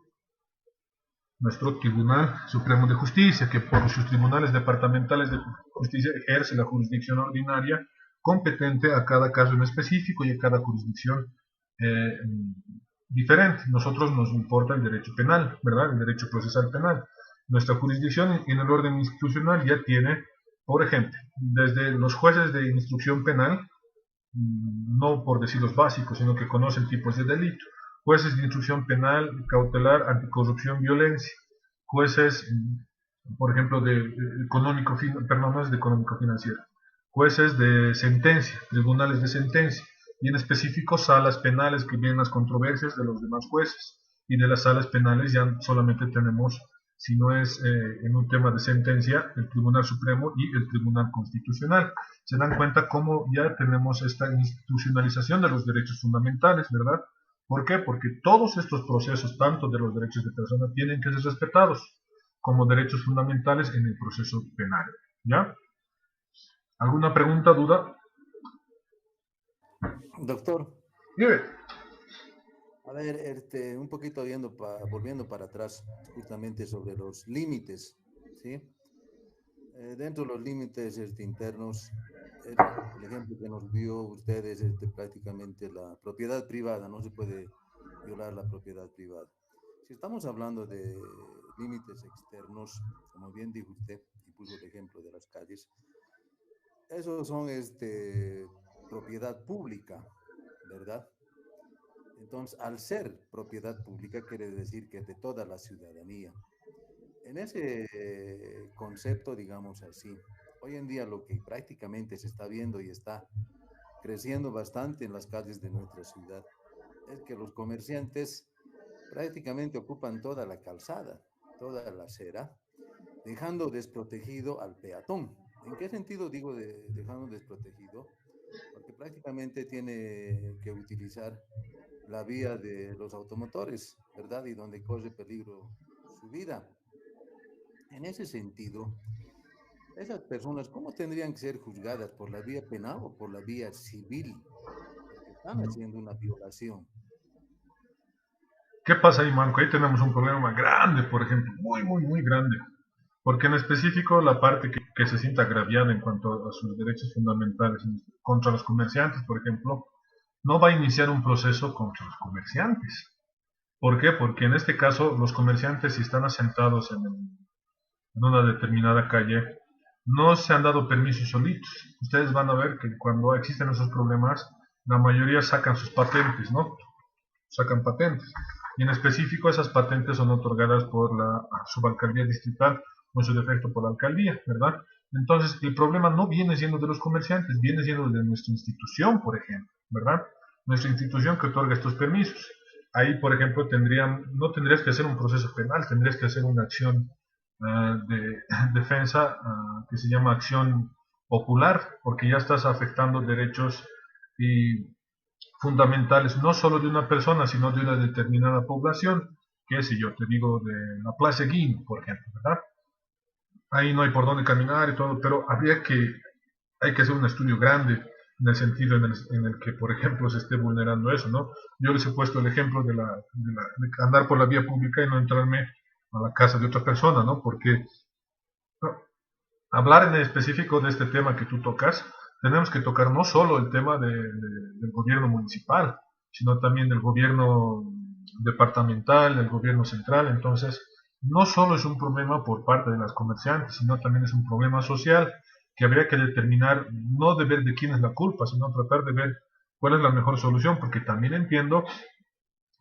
S1: Tribunal Supremo de Justicia, que por sus tribunales departamentales de justicia ejerce la jurisdicción ordinaria competente a cada caso en específico y a cada jurisdicción diferente. Nosotros nos importa el derecho penal, ¿verdad? El derecho procesal penal. Nuestra jurisdicción en el orden institucional ya tiene, por ejemplo, desde los jueces de instrucción penal, no por decir los básicos, sino que conocen tipos de delito, jueces de instrucción penal, cautelar, anticorrupción, violencia, jueces, por ejemplo, de económico-financiero, jueces de sentencia, tribunales de sentencia, y en específico salas penales que vienen las controversias de los demás jueces, y de las salas penales ya solamente tenemos, si no es en un tema de sentencia, el Tribunal Supremo y el Tribunal Constitucional. Se dan cuenta cómo ya tenemos esta institucionalización de los derechos fundamentales, ¿verdad? ¿Por qué? Porque todos estos procesos, tanto de los derechos de persona, tienen que ser respetados como derechos fundamentales en el proceso penal. ¿Ya? ¿Alguna pregunta, duda?
S6: Doctor,
S1: Dime.
S6: a ver, un poquito volviendo para atrás, justamente sobre los límites, ¿sí? Dentro de los límites internos, el ejemplo que nos dio ustedes es prácticamente la propiedad privada, no se puede violar la propiedad privada. Si estamos hablando de límites externos, como bien dijo usted, y puso el ejemplo de las calles, esos son propiedad pública, ¿verdad? Entonces, al ser propiedad pública, quiere decir que es de toda la ciudadanía. En ese concepto, digamos así, hoy en día lo que prácticamente se está viendo y está creciendo bastante en las calles de nuestra ciudad es que los comerciantes prácticamente ocupan toda la calzada, toda la acera, dejando desprotegido al peatón. ¿En qué sentido digo dejando desprotegido? Porque prácticamente tiene que utilizar la vía de los automotores, ¿verdad? Y donde corre peligro su vida. En ese sentido, esas personas, ¿cómo tendrían que ser juzgadas? ¿Por la vía penal o por la vía civil? Porque están haciendo una violación.
S1: ¿Qué pasa ahí, Marco? Ahí tenemos un problema grande, por ejemplo, muy, muy, muy grande. Porque en específico la parte que se sienta agraviada en cuanto a sus derechos fundamentales contra los comerciantes, por ejemplo, no va a iniciar un proceso contra los comerciantes. ¿Por qué? Porque en este caso los comerciantes, si están asentados en una determinada calle, no se han dado permisos solitos. Ustedes van a ver que cuando existen esos problemas, la mayoría sacan sus patentes, ¿no? Sacan patentes. Y en específico esas patentes son otorgadas por la subalcaldía distrital o en su defecto por la alcaldía, ¿verdad? Entonces el problema no viene siendo de los comerciantes, viene siendo de nuestra institución, por ejemplo, ¿verdad? Nuestra institución que otorga estos permisos. Ahí, por ejemplo, no tendrías que hacer un proceso penal, tendrías que hacer una acción de defensa que se llama acción popular, porque ya estás afectando derechos y fundamentales no solo de una persona, sino de una determinada población, que si yo te digo de la Plaza Guin, por ejemplo, ¿verdad? Ahí no hay por dónde caminar y todo, pero hay que hacer un estudio grande en el sentido en el que, por ejemplo, se esté vulnerando eso, ¿no? Yo les he puesto el ejemplo de andar por la vía pública y no entrarme a la casa de otra persona, ¿no? Porque hablar en específico de este tema que tú tocas, tenemos que tocar no solo el tema del gobierno municipal, sino también del gobierno departamental, del gobierno central. Entonces, no solo es un problema por parte de las comerciantes, sino también es un problema social que habría que determinar, no de ver de quién es la culpa, sino tratar de ver cuál es la mejor solución, porque también entiendo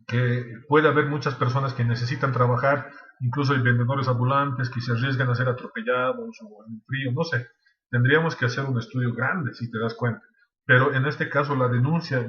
S1: que puede haber muchas personas que necesitan trabajar, incluso hay vendedores ambulantes que se arriesgan a ser atropellados o en el frío, no sé. Tendríamos que hacer un estudio grande, si te das cuenta. Pero en este caso la denuncia,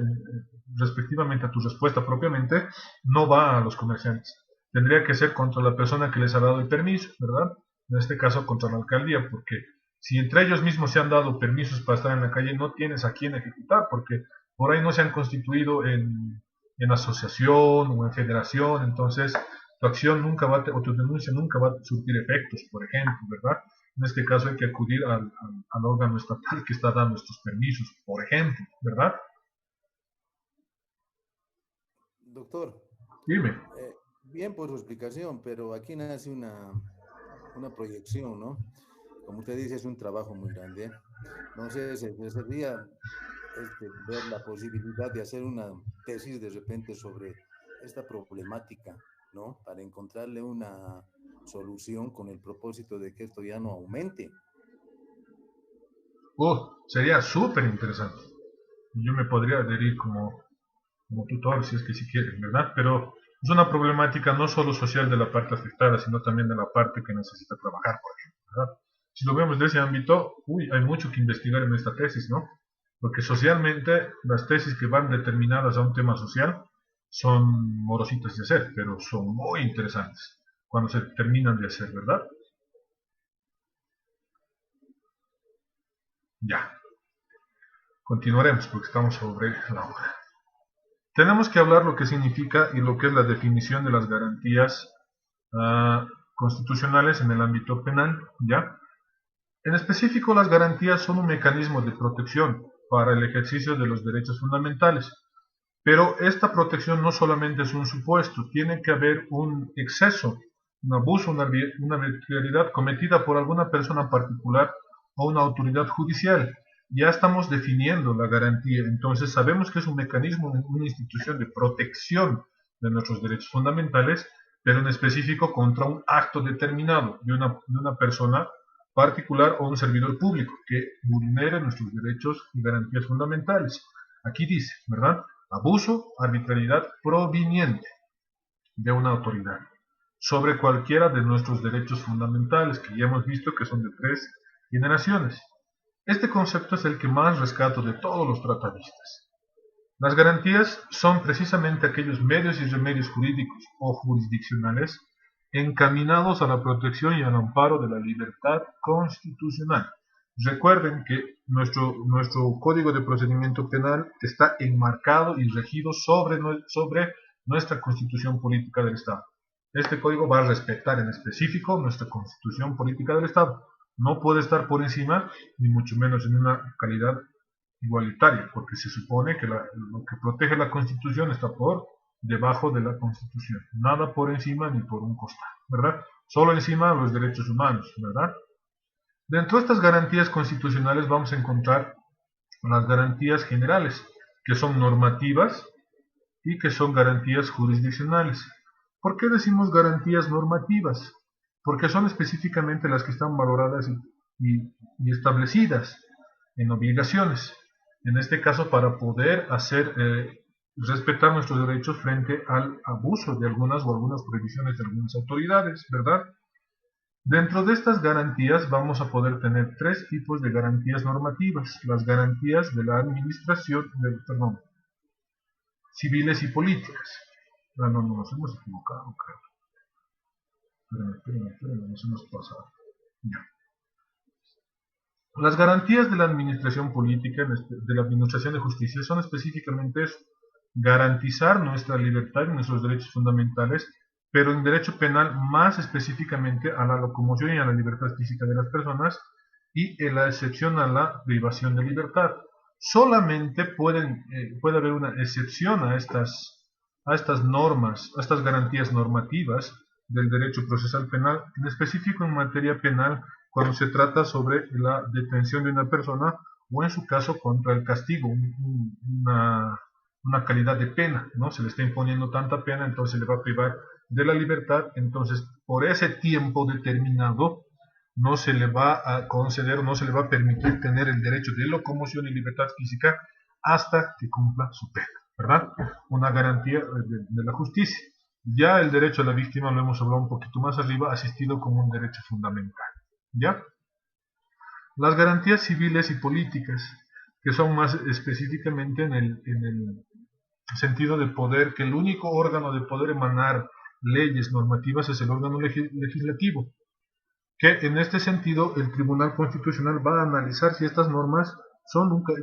S1: respectivamente a tu respuesta propiamente, no va a los comerciantes. Tendría que ser contra la persona que les ha dado el permiso, ¿verdad? En este caso contra la alcaldía, porque si entre ellos mismos se han dado permisos para estar en la calle, no tienes a quién ejecutar, porque por ahí no se han constituido en asociación o en federación, entonces tu acción nunca va o tu denuncia nunca va a surtir efectos, por ejemplo, ¿verdad? En este caso hay que acudir al órgano estatal que está dando estos permisos, por ejemplo, ¿verdad?
S6: Doctor,
S1: Dime.
S6: bien por su explicación, pero aquí nace una proyección, ¿no? Como usted dice, es un trabajo muy grande. No sé, sería ver la posibilidad de hacer una tesis de repente sobre esta problemática, ¿no? Para encontrarle una solución con el propósito de que esto ya no aumente.
S1: Sería súper interesante. Yo me podría adherir como tutor, si es que si quieren, ¿verdad? Pero es una problemática no solo social de la parte afectada, sino también de la parte que necesita trabajar, por ejemplo, ¿verdad? Si lo vemos de ese ámbito, hay mucho que investigar en esta tesis, ¿no? Porque socialmente las tesis que van determinadas a un tema social son morositas de hacer, pero son muy interesantes cuando se terminan de hacer, ¿verdad? Ya. Continuaremos porque estamos sobre la hora. Tenemos que hablar lo que significa y lo que es la definición de las garantías constitucionales en el ámbito penal, ¿ya? En específico, las garantías son un mecanismo de protección para el ejercicio de los derechos fundamentales. Pero esta protección no solamente es un supuesto, tiene que haber un exceso, un abuso, una arbitrariedad cometida por alguna persona particular o una autoridad judicial. Ya estamos definiendo la garantía, entonces sabemos que es un mecanismo, una institución de protección de nuestros derechos fundamentales, pero en específico contra un acto determinado de una persona particular o un servidor público que vulnere nuestros derechos y garantías fundamentales. Aquí dice, ¿verdad? abuso, arbitrariedad proveniente de una autoridad sobre cualquiera de nuestros derechos fundamentales, que ya hemos visto que son de 3 generaciones. Este concepto es el que más rescato de todos los tratadistas. Las garantías son precisamente aquellos medios y remedios jurídicos o jurisdiccionales encaminados a la protección y al amparo de la libertad constitucional. Recuerden que nuestro Código de Procedimiento Penal está enmarcado y regido sobre nuestra Constitución Política del Estado. Este código va a respetar en específico nuestra Constitución Política del Estado. No puede estar por encima, ni mucho menos en una calidad igualitaria, porque se supone que lo que protege la Constitución está por debajo de la Constitución. Nada por encima ni por un costado, ¿verdad? Solo encima los derechos humanos, ¿verdad? Dentro de estas garantías constitucionales vamos a encontrar las garantías generales, que son normativas y que son garantías jurisdiccionales. ¿Por qué decimos garantías normativas? Porque son específicamente las que están valoradas y establecidas en obligaciones. En este caso, para poder respetar nuestros derechos frente al abuso de algunas prohibiciones de algunas autoridades, ¿verdad? Dentro de estas garantías vamos a poder tener 3 tipos de garantías normativas. Las garantías de la administración, civiles y políticas. No, nos hemos equivocado, creo. Espérenme, nos hemos pasado. Ya. Las garantías de la administración política, de la administración de justicia, son específicamente eso: garantizar nuestra libertad y nuestros derechos fundamentales, pero en derecho penal más específicamente a la locomoción y a la libertad física de las personas, y en la excepción a la privación de libertad. Solamente puede haber una excepción a estas normas, a estas garantías normativas del derecho procesal penal, en específico en materia penal, cuando se trata sobre la detención de una persona o en su caso contra el castigo, una calidad de pena, ¿no? Se le está imponiendo tanta pena, entonces se le va a privar de la libertad, entonces por ese tiempo determinado no se le va a conceder, no se le va a permitir tener el derecho de locomoción y libertad física hasta que cumpla su pena, ¿verdad? Una garantía de la justicia. Ya el derecho a la víctima, lo hemos hablado un poquito más arriba, asistido como un derecho fundamental, ¿ya? Las garantías civiles y políticas, que son más específicamente en el sentido de poder, que el único órgano de poder emanar leyes normativas es el órgano legislativo, que en este sentido el Tribunal Constitucional va a analizar si estas normas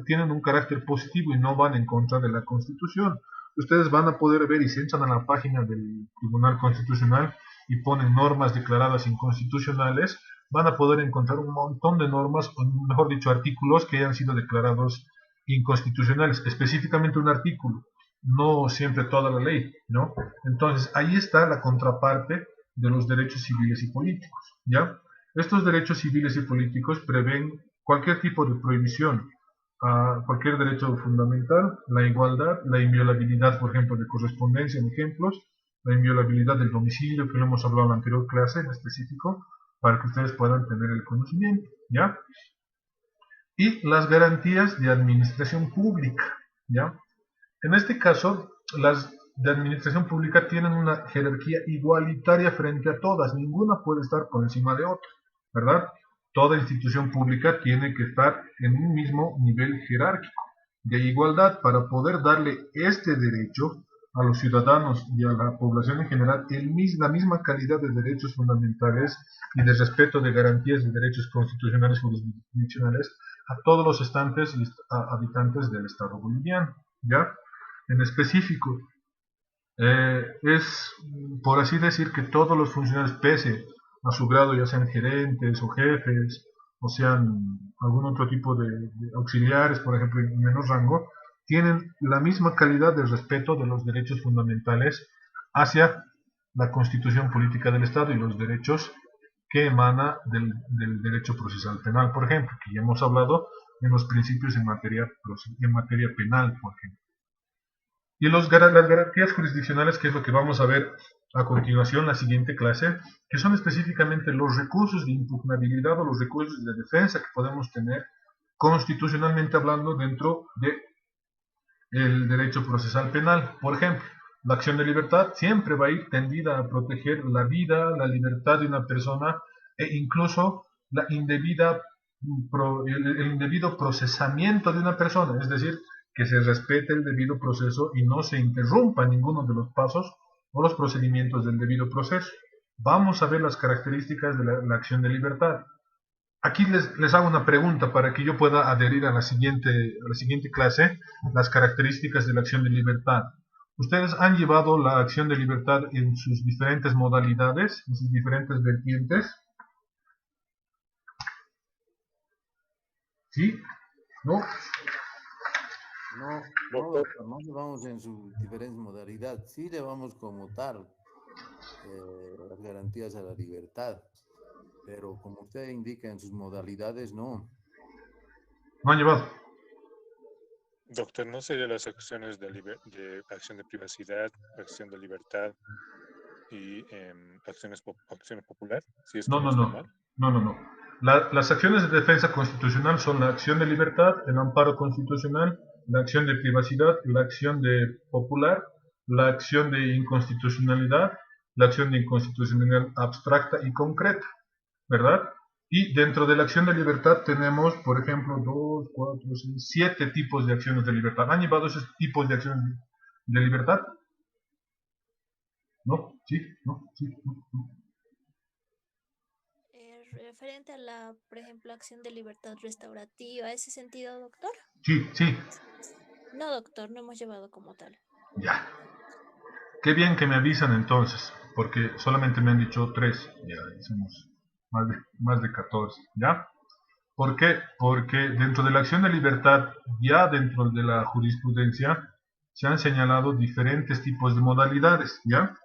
S1: tienen un carácter positivo y no van en contra de la Constitución. Ustedes van a poder ver, y se entran a la página del Tribunal Constitucional y ponen normas declaradas inconstitucionales, van a poder encontrar un montón de normas, o mejor dicho, artículos que hayan sido declarados inconstitucionales, específicamente un artículo, no siempre toda la ley, ¿no? Entonces, ahí está la contraparte de los derechos civiles y políticos, ¿ya? Estos derechos civiles y políticos prevén cualquier tipo de prohibición a cualquier derecho fundamental, la igualdad, la inviolabilidad, por ejemplo, de correspondencia, en ejemplos, la inviolabilidad del domicilio, que lo hemos hablado en la anterior clase en específico, para que ustedes puedan tener el conocimiento, ¿ya? Y las garantías de administración pública, ¿ya? En este caso, las de administración pública tienen una jerarquía igualitaria frente a todas, ninguna puede estar por encima de otra, ¿verdad? Toda institución pública tiene que estar en un mismo nivel jerárquico de igualdad para poder darle este derecho a los ciudadanos y a la población en general la misma calidad de derechos fundamentales y de respeto de garantías de derechos constitucionales y jurisdiccionales a todos los habitantes del Estado boliviano, ¿ya? En específico, es por así decir que todos los funcionarios, pese a su grado, ya sean gerentes o jefes, o sean algún otro tipo de auxiliares, por ejemplo, en menor rango, tienen la misma calidad de respeto de los derechos fundamentales hacia la Constitución Política del Estado y los derechos que emana del derecho procesal penal, por ejemplo, que ya hemos hablado en los principios en materia penal, por ejemplo. Y las garantías jurisdiccionales, que es lo que vamos a ver a continuación, la siguiente clase, que son específicamente los recursos de impugnabilidad o los recursos de defensa que podemos tener constitucionalmente hablando dentro de el derecho procesal penal. Por ejemplo, la acción de libertad siempre va a ir tendida a proteger la vida, la libertad de una persona e incluso la indebida, el indebido procesamiento de una persona, es decir, que se respete el debido proceso y no se interrumpa ninguno de los pasos o los procedimientos del debido proceso. Vamos a ver las características de la acción de libertad. Aquí les hago una pregunta para que yo pueda adherir a la siguiente clase, las características de la acción de libertad. ¿Ustedes han llevado la acción de libertad en sus diferentes modalidades, en sus diferentes vertientes? ¿Sí? ¿No?
S6: No, no, doctor, no llevamos en su diferente modalidad. Sí llevamos como tal las garantías a la libertad, pero como usted indica en sus modalidades, no.
S1: No han llevado.
S2: Doctor, ¿no serían las acciones de acción de privacidad, acción de libertad y acciones popular? Si es que
S1: No,
S2: no
S1: no,
S2: estoy
S1: no.
S2: mal.
S1: No. Las acciones de defensa constitucional son la acción de libertad, el amparo constitucional, la acción de privacidad, la acción de popular, la acción de inconstitucionalidad, la acción de inconstitucionalidad abstracta y concreta, ¿verdad? Y dentro de la acción de libertad tenemos, por ejemplo, 2, 4, 6, 7 tipos de acciones de libertad. ¿Han llevado esos tipos de acciones de libertad? ¿No? ¿Sí? ¿No? ¿Sí? ¿No?
S8: Referente a la, por ejemplo, acción de libertad restaurativa, ¿ese sentido, doctor?
S1: Sí, sí.
S8: No, doctor, no hemos llevado como tal.
S1: Ya. Qué bien que me avisan entonces, porque solamente me han dicho 3, ya somos más de 14, ¿ya? ¿Por qué? Porque dentro de la acción de libertad, ya dentro de la jurisprudencia, se han señalado diferentes tipos de modalidades, ¿ya?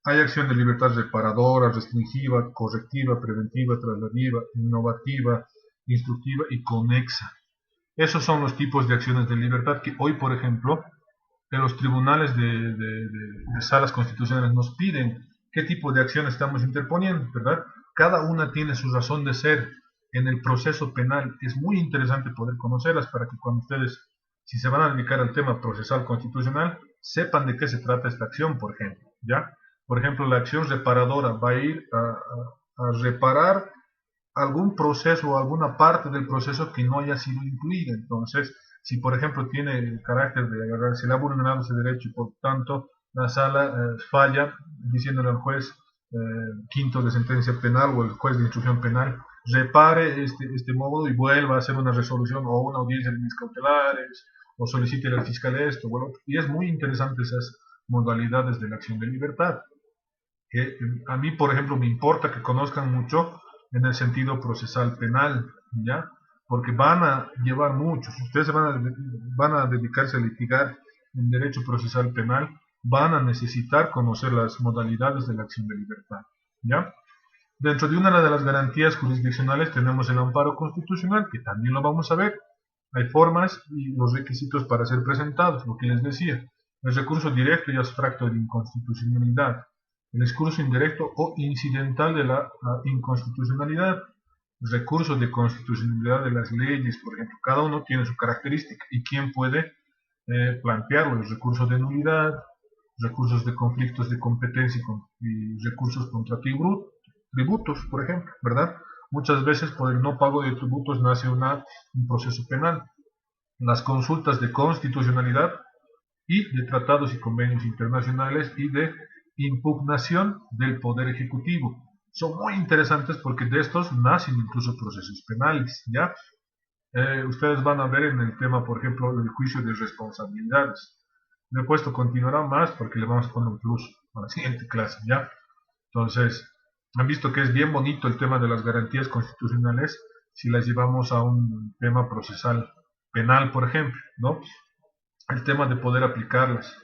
S1: Hay acción de libertad reparadora, restringida, correctiva, preventiva, trasladativa, innovativa, instructiva y conexa. Esos son los tipos de acciones de libertad que hoy, por ejemplo, en los tribunales de salas constitucionales nos piden qué tipo de acción estamos interponiendo, ¿verdad? Cada una tiene su razón de ser en el proceso penal. Es muy interesante poder conocerlas para que cuando ustedes, si se van a dedicar al tema procesal constitucional, sepan de qué se trata esta acción, por ejemplo, ¿ya? Por ejemplo, la acción reparadora va a ir a reparar algún proceso o alguna parte del proceso que no haya sido incluida. Entonces, si por ejemplo tiene el carácter de se le ha vulnerado ese derecho y por tanto la sala falla diciéndole al juez quinto de sentencia penal o el juez de instrucción penal repare este módulo y vuelva a hacer una resolución o una audiencia de medidas cautelares o solicite al fiscal esto, bueno, y es muy interesante esas modalidades de la acción de libertad que a mí por ejemplo me importa que conozcan mucho en el sentido procesal penal, ¿ya? Porque van a llevar muchos, ustedes van a dedicarse a litigar en derecho procesal penal, van a necesitar conocer las modalidades de la acción de libertad, ¿ya? Dentro de una de las garantías jurisdiccionales tenemos el amparo constitucional, que también lo vamos a ver. Hay formas y los requisitos para ser presentados, lo que les decía. El recurso directo y abstracto de inconstitucionalidad, el recurso indirecto o incidental de la inconstitucionalidad, recurso de constitucionalidad de las leyes, por ejemplo, cada uno tiene su característica y quién puede plantearlo, los recursos de nulidad, recursos de conflictos de competencia y recursos contra tributos, por ejemplo, ¿verdad? Muchas veces por el no pago de tributos nace un proceso penal. Las consultas de constitucionalidad y de tratados y convenios internacionales y de impugnación del Poder Ejecutivo. Son muy interesantes porque de estos nacen incluso procesos penales, ¿ya? Ustedes van a ver en el tema, por ejemplo, el juicio de responsabilidades. Me he puesto continuará más porque le vamos a poner un plus a la siguiente clase, ¿ya? Entonces, han visto que es bien bonito el tema de las garantías constitucionales si las llevamos a un tema procesal penal, por ejemplo, ¿no? El tema de poder aplicarlas.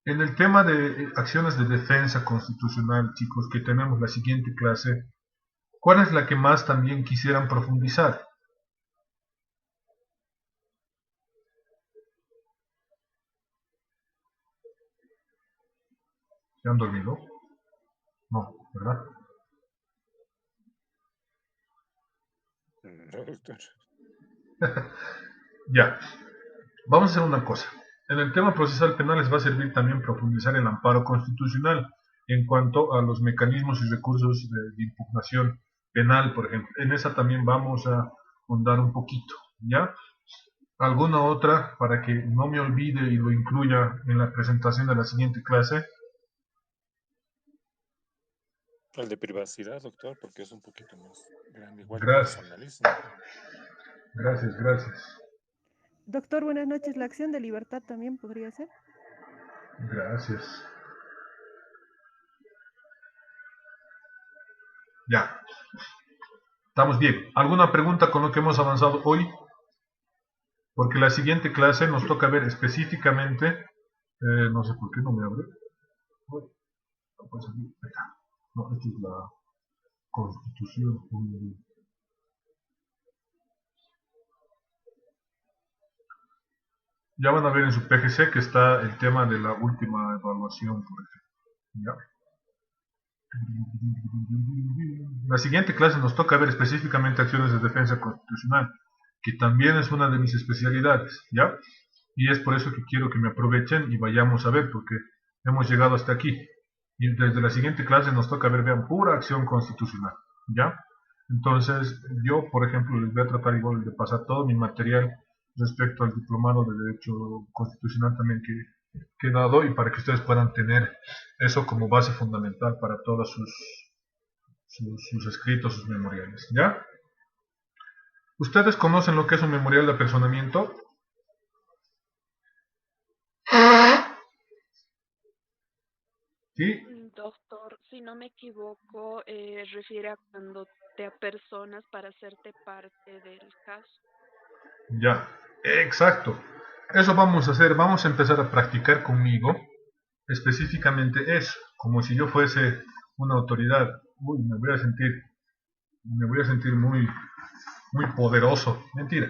S1: En el tema de acciones de defensa constitucional, chicos, que tenemos la siguiente clase, ¿cuál es la que más también quisieran profundizar? ¿Se han dormido? No, ¿verdad?
S2: No, doctor.
S1: Ya. Vamos a hacer una cosa. En el tema procesal penal les va a servir también profundizar el amparo constitucional en cuanto a los mecanismos y recursos de impugnación penal, por ejemplo. En esa también vamos a ahondar un poquito, ¿ya? ¿Alguna otra para que no me olvide y lo incluya en la presentación de la siguiente clase?
S2: El de privacidad, doctor, porque es un poquito más grande, igual
S1: Gracias.
S2: personalísimo.
S1: Gracias.
S9: Doctor, buenas noches. La acción de libertad también podría ser.
S1: Gracias. Ya. Estamos bien. ¿Alguna pregunta con lo que hemos avanzado hoy? Porque la siguiente clase nos toca ver específicamente, no sé por qué no me abre. No, esta es la Constitución. Ya van a ver en su PGC que está el tema de la última evaluación, por ejemplo. ¿Ya? La siguiente clase nos toca ver específicamente acciones de defensa constitucional, que también es una de mis especialidades, ¿ya? Y es por eso que quiero que me aprovechen y vayamos a ver, porque hemos llegado hasta aquí. Y desde la siguiente clase nos toca ver, vean, pura acción constitucional, ¿ya? Entonces, yo, por ejemplo, les voy a tratar igual de pasar todo mi material respecto al diplomado de Derecho Constitucional también que he dado, y para que ustedes puedan tener eso como base fundamental para todos sus escritos, sus memoriales, ¿ya? ¿Ustedes conocen lo que es un memorial de apersonamiento? ¿Sí?
S4: Doctor, si no me equivoco, refiere a cuando te apersonas para hacerte parte del caso.
S1: Ya, exacto. Eso vamos a hacer, vamos a empezar a practicar conmigo específicamente eso, como si yo fuese una autoridad. Uy, me voy a sentir muy poderoso. Mentira.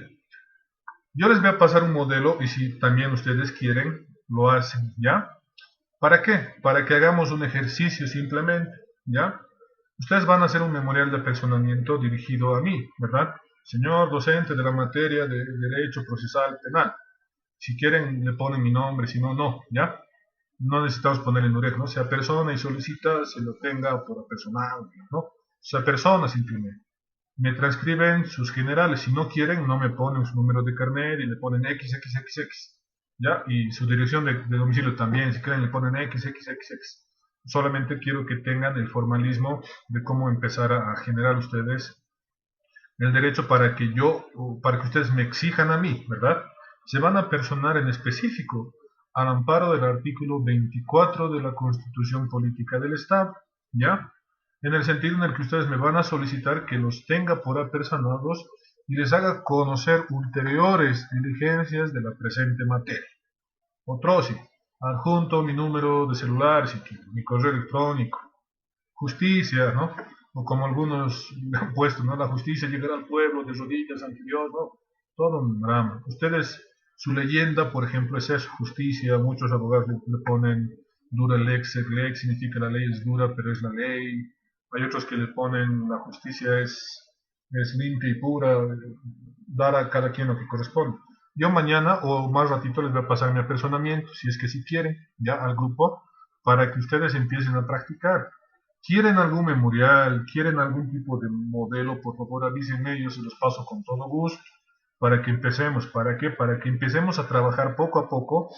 S1: Yo les voy a pasar un modelo y si también ustedes quieren, lo hacen, ¿ya? ¿Para qué? Para que hagamos un ejercicio simplemente, ¿ya? Ustedes van a hacer un memorial de apersonamiento dirigido a mí, ¿verdad? Señor docente de la materia de Derecho Procesal Penal. Si quieren le ponen mi nombre, si no, no, ¿ya? No necesitamos ponerle Nureg, ¿no? Se apersona y solicita, se lo tenga por apersonado, ¿no? Se apersona simplemente. Me transcriben sus generales. Si no quieren, no me ponen su número de carnet y le ponen XXXX, ¿ya? Y su dirección de domicilio también. Si quieren, le ponen XXXX. Solamente quiero que tengan el formalismo de cómo empezar a generar ustedes el derecho para que ustedes me exijan a mí, ¿verdad? Se van a personar en específico al amparo del artículo 24 de la Constitución Política del Estado, ¿ya? En el sentido en el que ustedes me van a solicitar que los tenga por apersonados y les haga conocer ulteriores diligencias de la presente materia. Otro sí, adjunto mi número de celular, si quieren, mi correo electrónico, justicia, ¿no? O como algunos me han puesto, ¿no? La justicia llegará al pueblo de rodillas ante Dios, ¿no? Todo un drama. Ustedes, su leyenda, por ejemplo, es eso, justicia. Muchos abogados le ponen dura lex, lex significa la ley es dura, pero es la ley. Hay otros que le ponen la justicia es limpia y pura, dar a cada quien lo que corresponde. Yo mañana o más ratito les voy a pasar mi apersonamiento, si es que si quieren, ya al grupo, para que ustedes empiecen a practicar. ¿Quieren algún memorial? ¿Quieren algún tipo de modelo? Por favor avísenme, yo se los paso con todo gusto, para que empecemos. ¿Para qué? Para que empecemos a trabajar poco a poco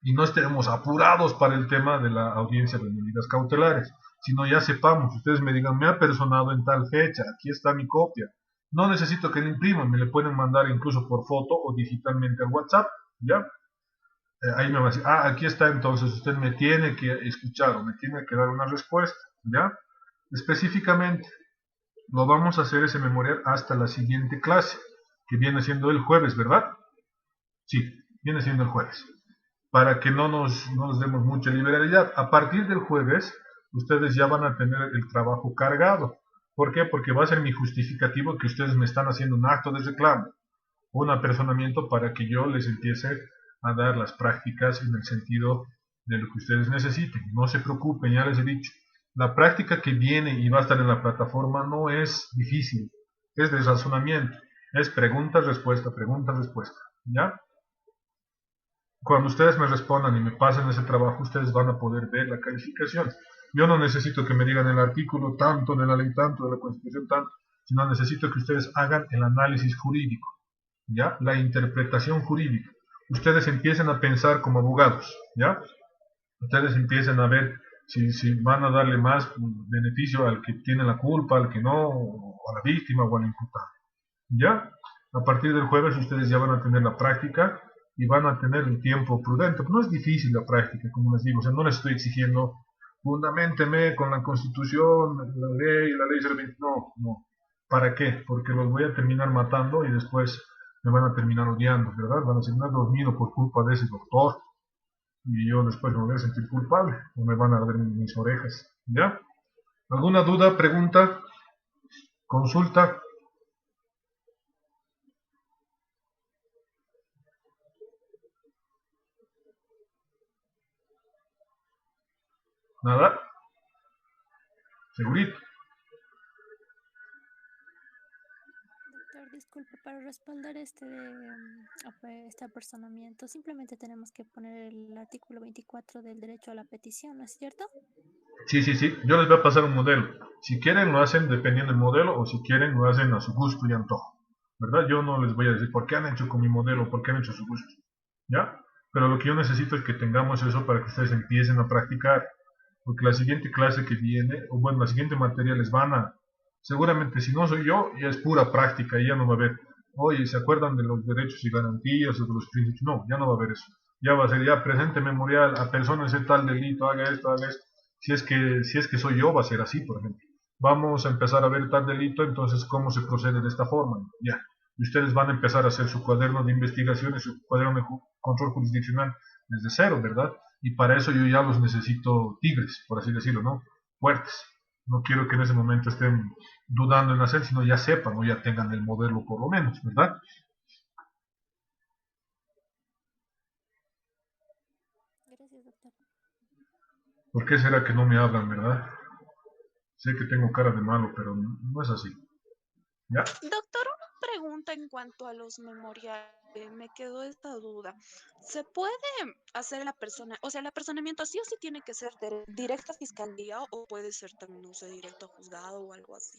S1: y no estemos apurados para el tema de la audiencia de medidas cautelares, sino ya sepamos, ustedes me digan, me ha personado en tal fecha, aquí está mi copia. No necesito que le impriman, me le pueden mandar incluso por foto o digitalmente al WhatsApp, ¿ya? Ahí me va a decir, aquí está, entonces usted me tiene que escuchar o me tiene que dar una respuesta, ¿ya? Específicamente, lo vamos a hacer ese memorial hasta la siguiente clase, que viene siendo el jueves, ¿verdad? Sí, viene siendo el jueves, para que no nos demos mucha liberalidad. A partir del jueves, ustedes ya van a tener el trabajo cargado. ¿Por qué? Porque va a ser mi justificativo que ustedes me están haciendo un acto de reclamo, un apersonamiento para que yo les empiece a dar las prácticas en el sentido de lo que ustedes necesiten. No se preocupen, ya les he dicho. La práctica que viene y va a estar en la plataforma no es difícil, es de razonamiento, es pregunta-respuesta, pregunta-respuesta, ¿ya? cuando ustedes me respondan y me pasen ese trabajo, ustedes van a poder ver la calificación. Yo no necesito que me digan el artículo tanto, de la ley tanto, de la Constitución tanto, sino necesito que ustedes hagan el análisis jurídico, ¿ya? La interpretación jurídica. Ustedes empiecen a pensar como abogados, ¿ya? Ustedes empiecen a ver si van a darle más beneficio al que tiene la culpa, al que no, o a la víctima o al imputado, ¿ya? A partir del jueves ustedes ya van a tener la práctica y van a tener el tiempo prudente. No es difícil la práctica, como les digo, o sea, no les estoy exigiendo fundamenteme con la Constitución, la ley 020, no. ¿Para qué? Porque los voy a terminar matando y después me van a terminar odiando, ¿verdad? Van a decir, no he dormido por culpa de ese doctor y yo después me voy a sentir culpable o me van a arder mis orejas, ¿ya? ¿Alguna duda, pregunta, consulta? ¿Nada? ¿Segurito?
S8: Doctor, disculpe, para respaldar este apersonamiento, simplemente tenemos que poner el artículo 24 del derecho a la petición, ¿no es cierto?
S1: Sí, yo les voy a pasar un modelo. Si quieren lo hacen dependiendo del modelo o si quieren lo hacen a su gusto y antojo, ¿verdad? Yo no les voy a decir por qué han hecho con mi modelo, por qué han hecho a su gusto, ¿ya? Pero lo que yo necesito es que tengamos eso para que ustedes empiecen a practicar, porque la siguiente clase que viene, o bueno, la siguiente materia les van a, seguramente si no soy yo, ya es pura práctica y ya no va a haber, oye, ¿se acuerdan de los derechos y garantías o de los principios? No, ya no va a haber eso. Ya va a ser, ya presente memorial, a persona ese tal delito, haga esto, haga esto. Si es que soy yo, va a ser así, por ejemplo. Vamos a empezar a ver tal delito, entonces, ¿cómo se procede de esta forma? Ya. Y ustedes van a empezar a hacer su cuaderno de investigación y su cuaderno de control jurisdiccional desde cero, ¿verdad? Y para eso yo ya los necesito tigres, por así decirlo, ¿no? Fuertes. No quiero que en ese momento estén dudando en hacer, sino ya sepan o ya tengan el modelo por lo menos, ¿verdad?
S8: Gracias, doctor.
S1: ¿Por qué será que no me hablan, verdad? Sé que tengo cara de malo, pero no es así. ¿Ya?
S4: Doctor, una pregunta en cuanto a los memoriales. Me quedó esta duda. ¿Se puede hacer el apersonamiento sí o sí tiene que ser directo a fiscalía o puede ser también, no sé, directo a juzgado o algo así?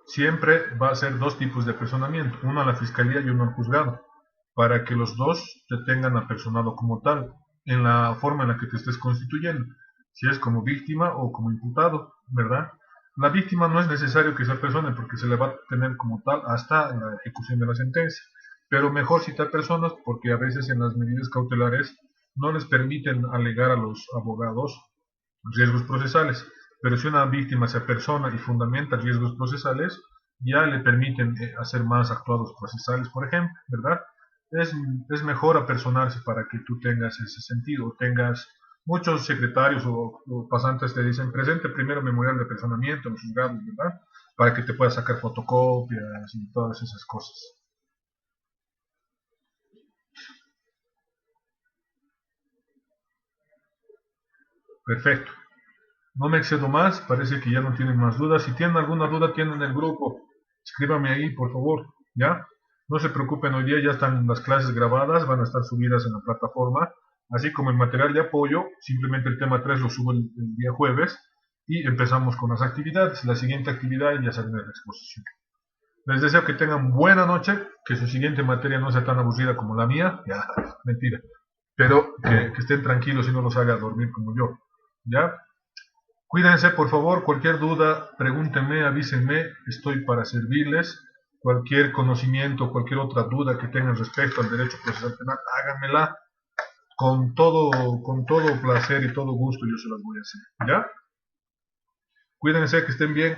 S1: Siempre va a ser dos tipos de apersonamiento, uno a la fiscalía y uno al juzgado, para que los dos te tengan apersonado como tal, en la forma en la que te estés constituyendo, si es como víctima o como imputado, ¿verdad? La víctima no es necesario que se apersone porque se le va a tener como tal hasta la ejecución de la sentencia, pero mejor si te apersonas porque a veces en las medidas cautelares no les permiten alegar a los abogados riesgos procesales, pero si una víctima se apersona y fundamenta riesgos procesales, ya le permiten hacer más actuados procesales, por ejemplo, ¿verdad? Es mejor apersonarse para que tú tengas ese sentido, tengas muchos secretarios o pasantes te dicen, presente primero memorial de apersonamiento en los juzgados, ¿verdad? Para que te puedas sacar fotocopias y todas esas cosas. Perfecto. No me excedo más, parece que ya no tienen más dudas. Si tienen alguna duda, tienen el grupo. Escríbame ahí, por favor, ¿ya? No se preocupen, hoy día ya están las clases grabadas, van a estar subidas en la plataforma, así como el material de apoyo, simplemente el tema 3 lo subo el día jueves y empezamos con las actividades. La siguiente actividad ya sale de la exposición. Les deseo que tengan buena noche, que su siguiente materia no sea tan aburrida como la mía, ya, mentira, pero que estén tranquilos y no los haga dormir como yo, ¿ya? Cuídense, por favor, cualquier duda, pregúntenme, avísenme, estoy para servirles. Cualquier conocimiento, cualquier otra duda que tengan respecto al derecho procesal penal, háganmela con todo placer y todo gusto, yo se las voy a hacer, ¿ya? Cuídense, que estén bien.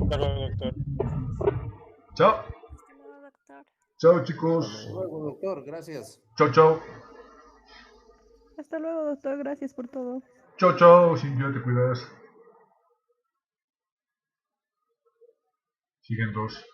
S2: Hasta luego, doctor.
S1: Chao.
S8: Hasta luego, doctor.
S1: Chao, chicos.
S6: Hasta luego, doctor. Gracias.
S1: Chao.
S9: Hasta luego, doctor. Gracias por todo.
S1: Chao, Cintia, te cuidas. Siguen dos.